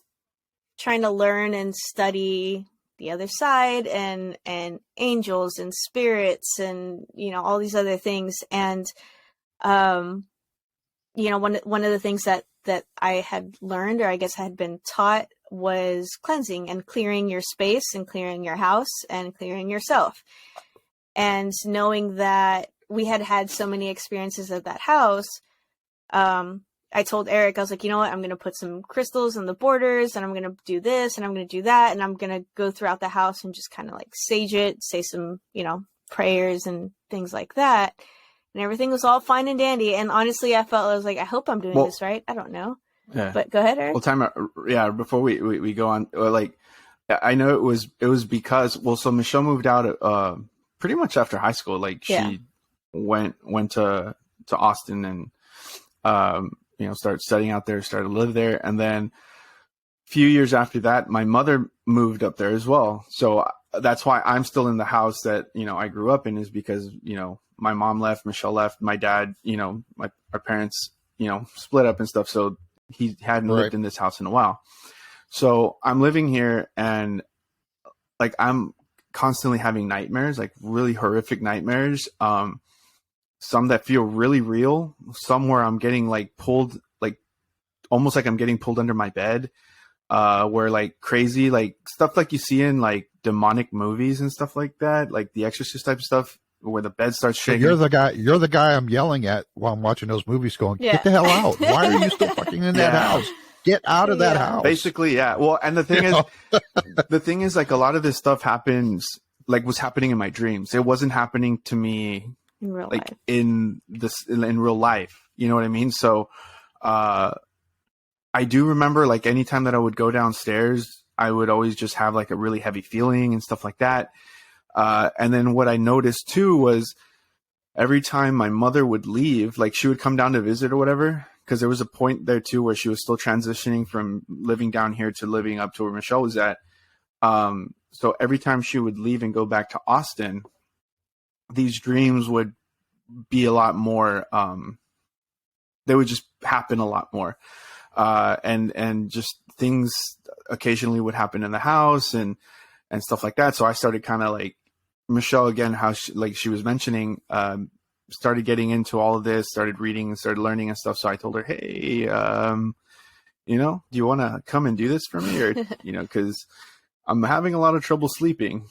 trying to learn and study the other side and angels and spirits and, all these other things. And, one of the things that I had learned, or I guess I had been taught, was cleansing and clearing your space and clearing your house and clearing yourself. And knowing that we had had so many experiences at that house, I told Eric, I was like, you know what, I'm going to put some crystals on the borders, and I'm going to do this, and I'm going to do that, and I'm going to go throughout the house and just kind of like sage it, say some, prayers and things like that. And everything was all fine and dandy. And honestly, I was like, I hope I'm doing this right. I don't know. Yeah. But go ahead, Eric. Well, time out. Yeah, before we go on, like, I know it was because, so Michelle moved out pretty much after high school. Like, she went to Austin and started studying out there, started to live there. And then a few years after that, my mother moved up there as well. So that's why I'm still in the house that, I grew up in, is because, my mom left, Michelle left, my dad, our parents, split up and stuff. So he hadn't lived in this house in a while. So I'm living here, and like, I'm constantly having nightmares, like really horrific nightmares. Some that feel really real, some where I'm getting like pulled, like almost like I'm getting pulled under my bed, where like crazy, like stuff like you see in like demonic movies and stuff like that, like the Exorcist type of stuff, where the bed starts shaking. You're the guy I'm yelling at while I'm watching those movies, going, get the hell out. Why are you still fucking in that house? Get out of that house. Basically, yeah. Well, and the thing is, like, a lot of this stuff happens, like, was happening in my dreams. It wasn't happening to me in real like life. in real life. You know what I mean? So, I do remember, like, anytime that I would go downstairs, I would always just have like a really heavy feeling and stuff like that. And then what I noticed too was every time my mother would leave, like, she would come down to visit or whatever, because there was a point there too where she was still transitioning from living down here to living up to where Michelle was at. So every time she would leave and go back to Austin, these dreams would be a lot more, they would just happen a lot more. And just things occasionally would happen in the house and stuff like that. So I started kind of like, Michelle, again, how she was mentioning, started getting into all of this, started reading and started learning and stuff. So I told her, hey, do you want to come and do this for me? Or, because I'm having a lot of trouble sleeping,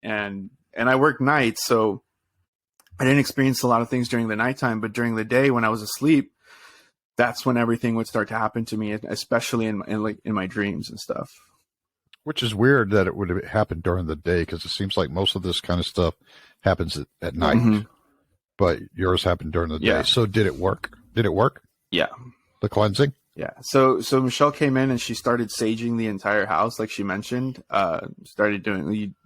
and I work nights. So I didn't experience a lot of things during the nighttime, but during the day when I was asleep, that's when everything would start to happen to me, especially in my dreams and stuff. Which is weird that it would have happened during the day, because it seems like most of this kind of stuff happens at night. Mm-hmm. But yours happened during the day. So did it work? Yeah. The cleansing? Yeah. So Michelle came in and she started saging the entire house, like she mentioned.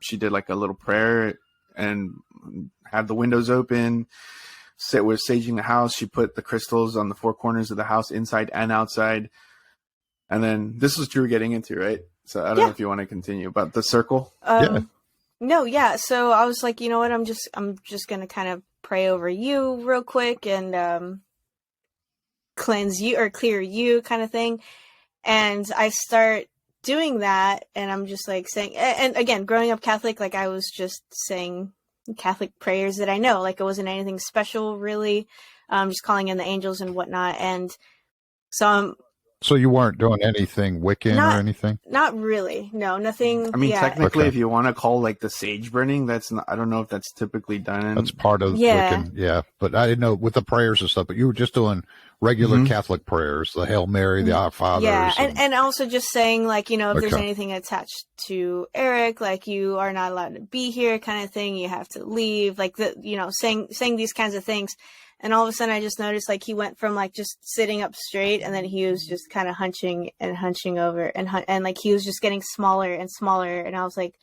She did like a little prayer and had the windows open. Was saging the house. She put the crystals on the four corners of the house, inside and outside. And then this is what you were getting into, right? So I don't know if you want to continue about the circle. No, yeah. So I was like, you know what? I'm just going to kind of pray over you real quick and cleanse you or clear you, kind of thing. And I start doing that, and I'm just like saying, and again, growing up Catholic, like I was just saying Catholic prayers that I know, like it wasn't anything special really. Just calling in the angels and whatnot. And so you weren't doing anything Wiccan or anything? Not really. No, nothing. I mean, technically, if you want to call like the sage burning, that's not, I don't know if that's typically done. That's part of Wiccan, yeah. But I didn't know with the prayers and stuff, but you were just doing regular Catholic prayers, the Hail Mary, the Our Fathers. Yeah, and also just saying, like, if there's anything attached to Eric, like, you are not allowed to be here kind of thing, you have to leave, like, saying these kinds of things. And all of a sudden I just noticed, like, he went from, like, just sitting up straight, and then he was just kind of hunching over, and like, he was just getting smaller and smaller. And I was like,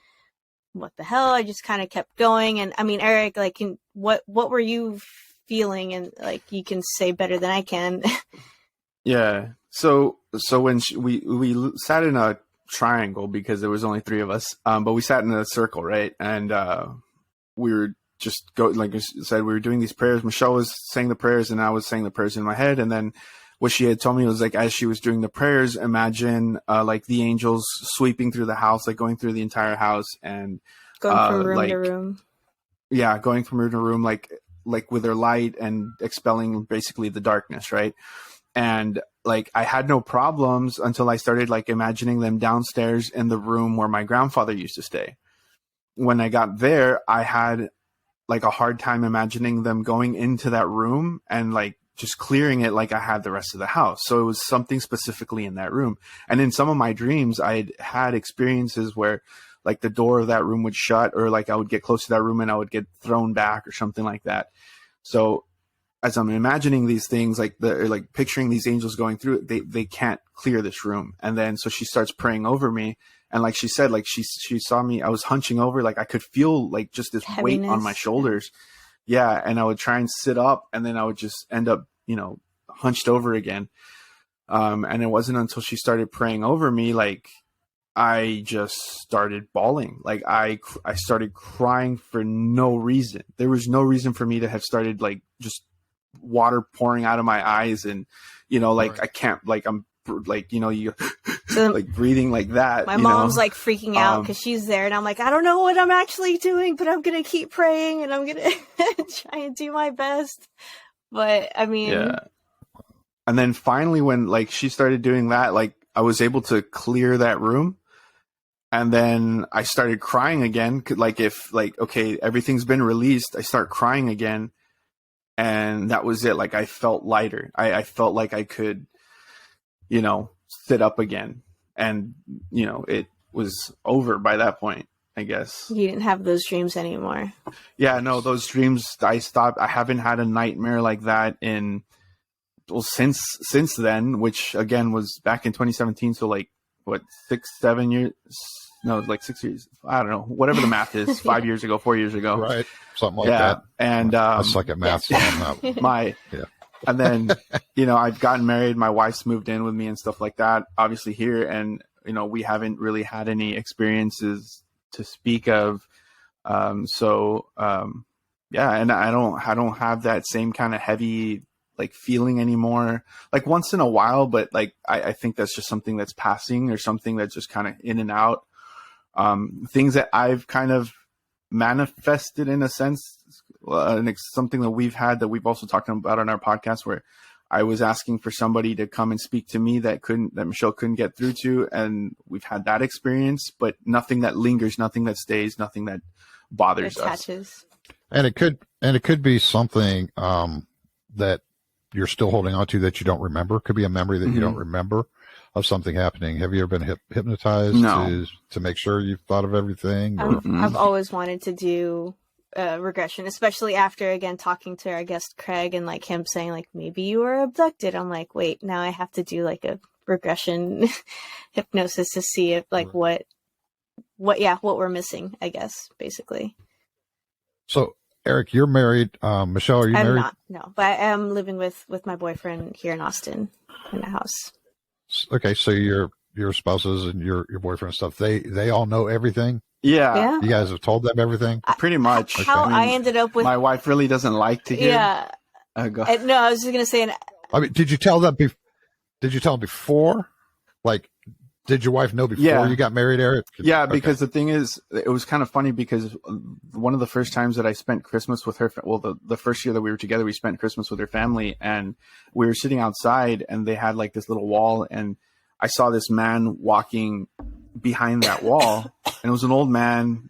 what the hell? I just kind of kept going. And I mean, Eric, like, what were you feeling, and like you can say better than I can. Yeah. So when we sat in a triangle because there was only three of us, but we sat in a circle, right? And we were just like I said, we were doing these prayers. Michelle was saying the prayers, and I was saying the prayers in my head. And then what she had told me was like, as she was doing the prayers, imagine like the angels sweeping through the house, like going through the entire house and Going from room to room. Yeah, going from room to room, like with their light and expelling basically the darkness, right? And like I had no problems until I started like imagining them downstairs in the room where my grandfather used to stay. When I got there, I had like a hard time imagining them going into that room and like just clearing it like I had the rest of the house. So it was something specifically in that room. And in some of my dreams, I had experiences where like the door of that room would shut, or like I would get close to that room and I would get thrown back or something like that. So as I'm imagining these things, like picturing these angels going through it, they can't clear this room. And then so she starts praying over me, and like she said, like she saw me, I was hunching over, like I could feel like just this Heaviness. weight on my shoulders. Yeah, and I would try and sit up, and then I would just end up, hunched over again. And it wasn't until she started praying over me, like I just started bawling. Like I started crying for no reason. There was no reason for me to have started like just water pouring out of my eyes, and like right. I can't, like I'm like you so like breathing like that. My mom's like freaking out because she's there, and I'm like, I don't know what I'm actually doing, but I'm gonna keep praying and I'm gonna try and do my best. But I mean, yeah. And then finally, when like she started doing that, like I was able to clear that room. And then I started crying again. Like if like, okay, everything's been released, I start crying again. And that was it. Like I felt lighter. I felt like I could, sit up again. And, it was over by that point, I guess. You didn't have those dreams anymore. Yeah, no, those dreams, I stopped. I haven't had a nightmare like that since then, which again was back in 2017. So like, what, 6-7 years? No, like 6 years. I don't know. Whatever the math is, 5 years ago, 4 years ago. Right. Something like that. And I suck at math. So I'm not. Yeah. And then, I've gotten married. My wife's moved in with me and stuff like that, obviously here. And, we haven't really had any experiences to speak of. And I don't have that same kind of heavy like feeling anymore, like once in a while, but like I think that's just something that's passing, or something that's just kind of in and out. Things that I've kind of manifested in a sense, and it's something that we've also talked about on our podcast, where I was asking for somebody to come and speak to me that Michelle couldn't get through to, and we've had that experience, but nothing that lingers, nothing that stays, nothing that bothers us. And it could be something that you're still holding on to that you don't remember. It could be a memory that you don't remember of something happening. Have you ever been hypnotized to make sure you've thought of everything? I've always wanted to do regression, especially after, again, talking to our guest Craig, and like him saying like, maybe you were abducted. I'm like, wait, now I have to do like a regression hypnosis to see if like what we're missing, I guess, basically. So Eric, you're married. Michelle, are you married? I'm not, no, but I am living with my boyfriend here in Austin in a house. Okay, so your spouses and your boyfriend and stuff, they all know everything? Yeah. You guys have told them everything? Pretty much. How I ended up with... My wife really doesn't like to hear. Yeah. No, I was just going to say... I mean, did you tell them before? Like, did your wife know before you got married, Eric? Yeah, because the thing is, it was kind of funny because one of the first times that I spent Christmas with her, well, the first year that we were together, we spent Christmas with her family, and we were sitting outside, and they had like this little wall, and I saw this man walking behind that wall, and it was an old man,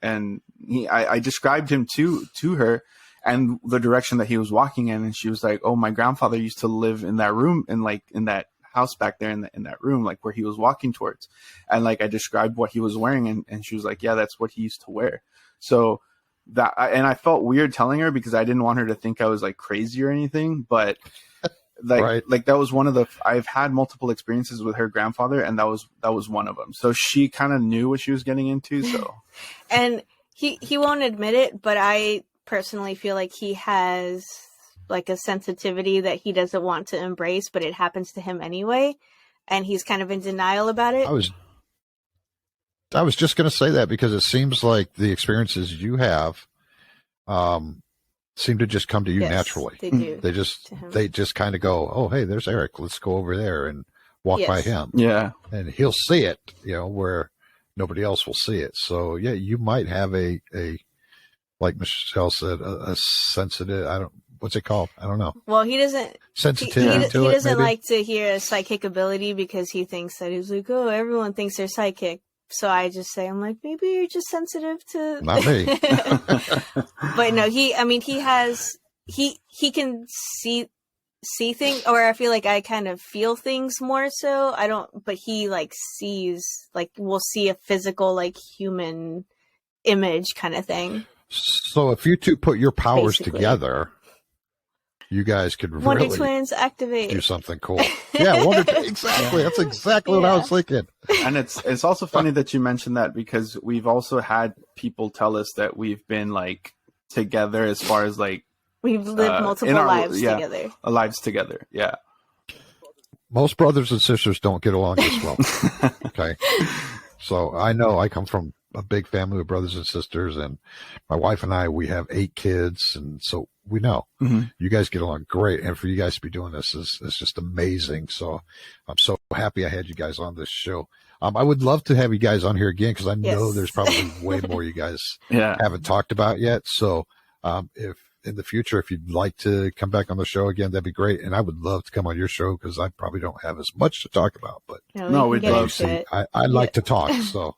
and I described him to her and the direction that he was walking in, and she was like, "Oh, my grandfather used to live in that room, in that house back there in that room, like where he was walking towards." And like I described what he was wearing, and she was like, "Yeah, that's what he used to wear." So I felt weird telling her because I didn't want her to think I was like crazy or anything, but like that was one of I've had multiple experiences with her grandfather, and that was one of them. So she kind of knew what she was getting into. So, and he won't admit it, but I personally feel like he has like a sensitivity that he doesn't want to embrace, but it happens to him anyway, and he's kind of in denial about it. I was just going to say that because it seems like the experiences you have seem to just come to you naturally. They do. They just kind of go, oh, hey, there's Eric. Let's go over there and walk by him. Yeah. And he'll see it, where nobody else will see it. So yeah, you might have a like Michelle said, a sensitive, what's it called? I don't know. Well, he doesn't. Sensitivity to it. He doesn't maybe? like to hear a psychic ability because he thinks that he's like, oh, everyone thinks they're psychic. So I just say, I'm like, maybe you're just sensitive to. Not me. But no, he can see things, or I feel like I kind of feel things more so. I don't, but he like sees, like we'll see a physical, like human image kind of thing. So if you two put your powers Basically. together, you guys could Wonder really Twins activate. do something cool. Yeah, exactly. That's exactly what I was thinking. And it's also funny that you mentioned that, because we've also had people tell us that we've been like together as far as like we've lived multiple lives together. Lives together. Yeah. Most brothers and sisters don't get along this well. Okay. So I know I come from a big family of brothers and sisters, and my wife and I, we have 8 kids. And so we know you guys get along great. And for you guys to be doing this is just amazing. So I'm so happy I had you guys on this show. I would love to have you guys on here again, because I know there's probably way more you guys haven't talked about yet. So if in the future, if you'd like to come back on the show again, that'd be great. And I would love to come on your show, because I probably don't have as much to talk about. But we'd love to. I like to talk. So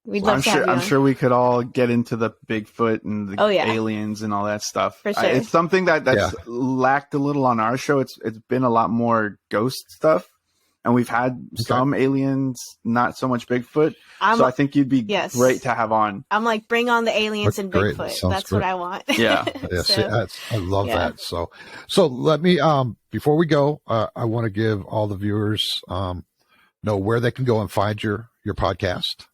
I'm sure we could all get into the Bigfoot and the aliens and all that stuff. For sure. It's something that's lacked a little on our show. It's been a lot more ghost stuff, and we've had some aliens, not so much Bigfoot. So I think you'd be great to have on. I'm like, bring on the aliens and Bigfoot. That's what I want. Yeah. I love that. So let me, before we go, I want to give all the viewers know where they can go and find your podcast.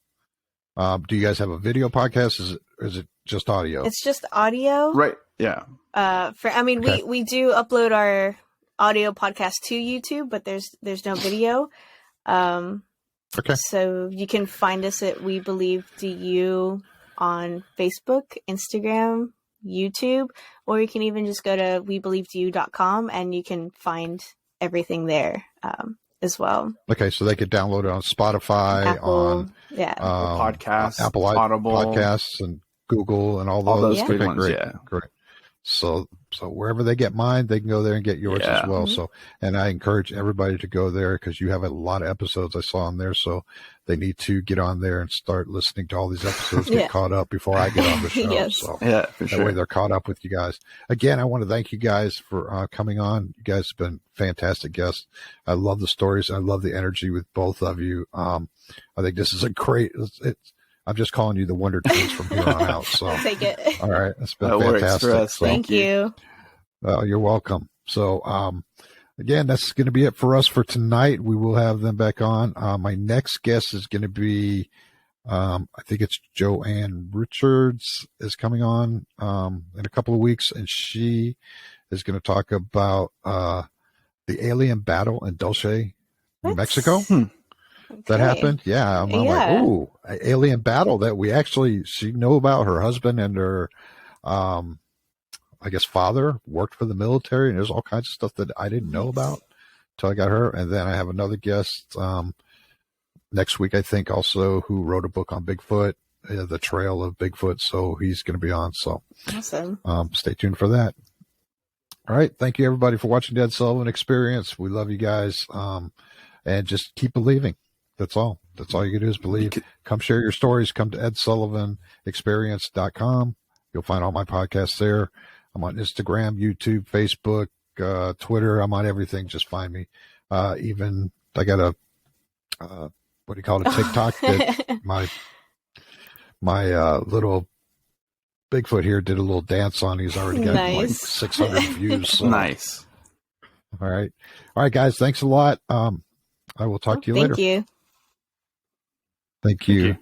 Do you guys have a video podcast? Is it just audio? It's just audio. Right. Yeah. We do upload our audio podcast to YouTube, but there's no video. So you can find us at We Believe DU on Facebook, Instagram, YouTube, or you can even just go to webelievedu.com and you can find everything there. As well. Okay, so they could download it on Spotify, Apple, podcasts, Apple Audible podcasts, and Google, and all those big ones. Great. Yeah, great. So wherever they get mine, they can go there and get yours as well. So, and I encourage everybody to go there, because you have a lot of episodes I saw on there. So they need to get on there and start listening to all these episodes, get caught up before I get on the show. So for sure. That way they're caught up with you guys. Again, I want to thank you guys for coming on. You guys have been fantastic guests. I love the stories. I love the energy with both of you. I think this is a great, I'm just calling you the Wonder Twins from here on out. So I'll take it. All right. It's been that fantastic. Works for us. So, thank you. You're welcome. So, again, that's going to be it for us for tonight. We will have them back on. My next guest is going to be, I think it's Joanne Richards is coming on in a couple of weeks, and she is going to talk about the alien battle in Dulce, New Mexico. That happened. Yeah. I'm like, ooh, alien battle that she knew about. Her husband and her, I guess, father worked for the military, and there's all kinds of stuff that I didn't know about until I got her. And then I have another guest next week, I think, also, who wrote a book on Bigfoot, The Trail of Bigfoot. So he's going to be on. So awesome. Stay tuned for that. All right. Thank you, everybody, for watching Ed Sullivan Experience. We love you guys. And just keep believing. That's all. That's all you can do is believe. Come share your stories. Come to edsullivanexperience.com. You'll find all my podcasts there. I'm on Instagram, YouTube, Facebook, Twitter. I'm on everything. Just find me. Even I got a, what do you call it? A TikTok that my little Bigfoot here did a little dance on. He's already got like 600 views. So. Nice. All right. All right, guys. Thanks a lot. I will talk to you later. Thank you. Thank you.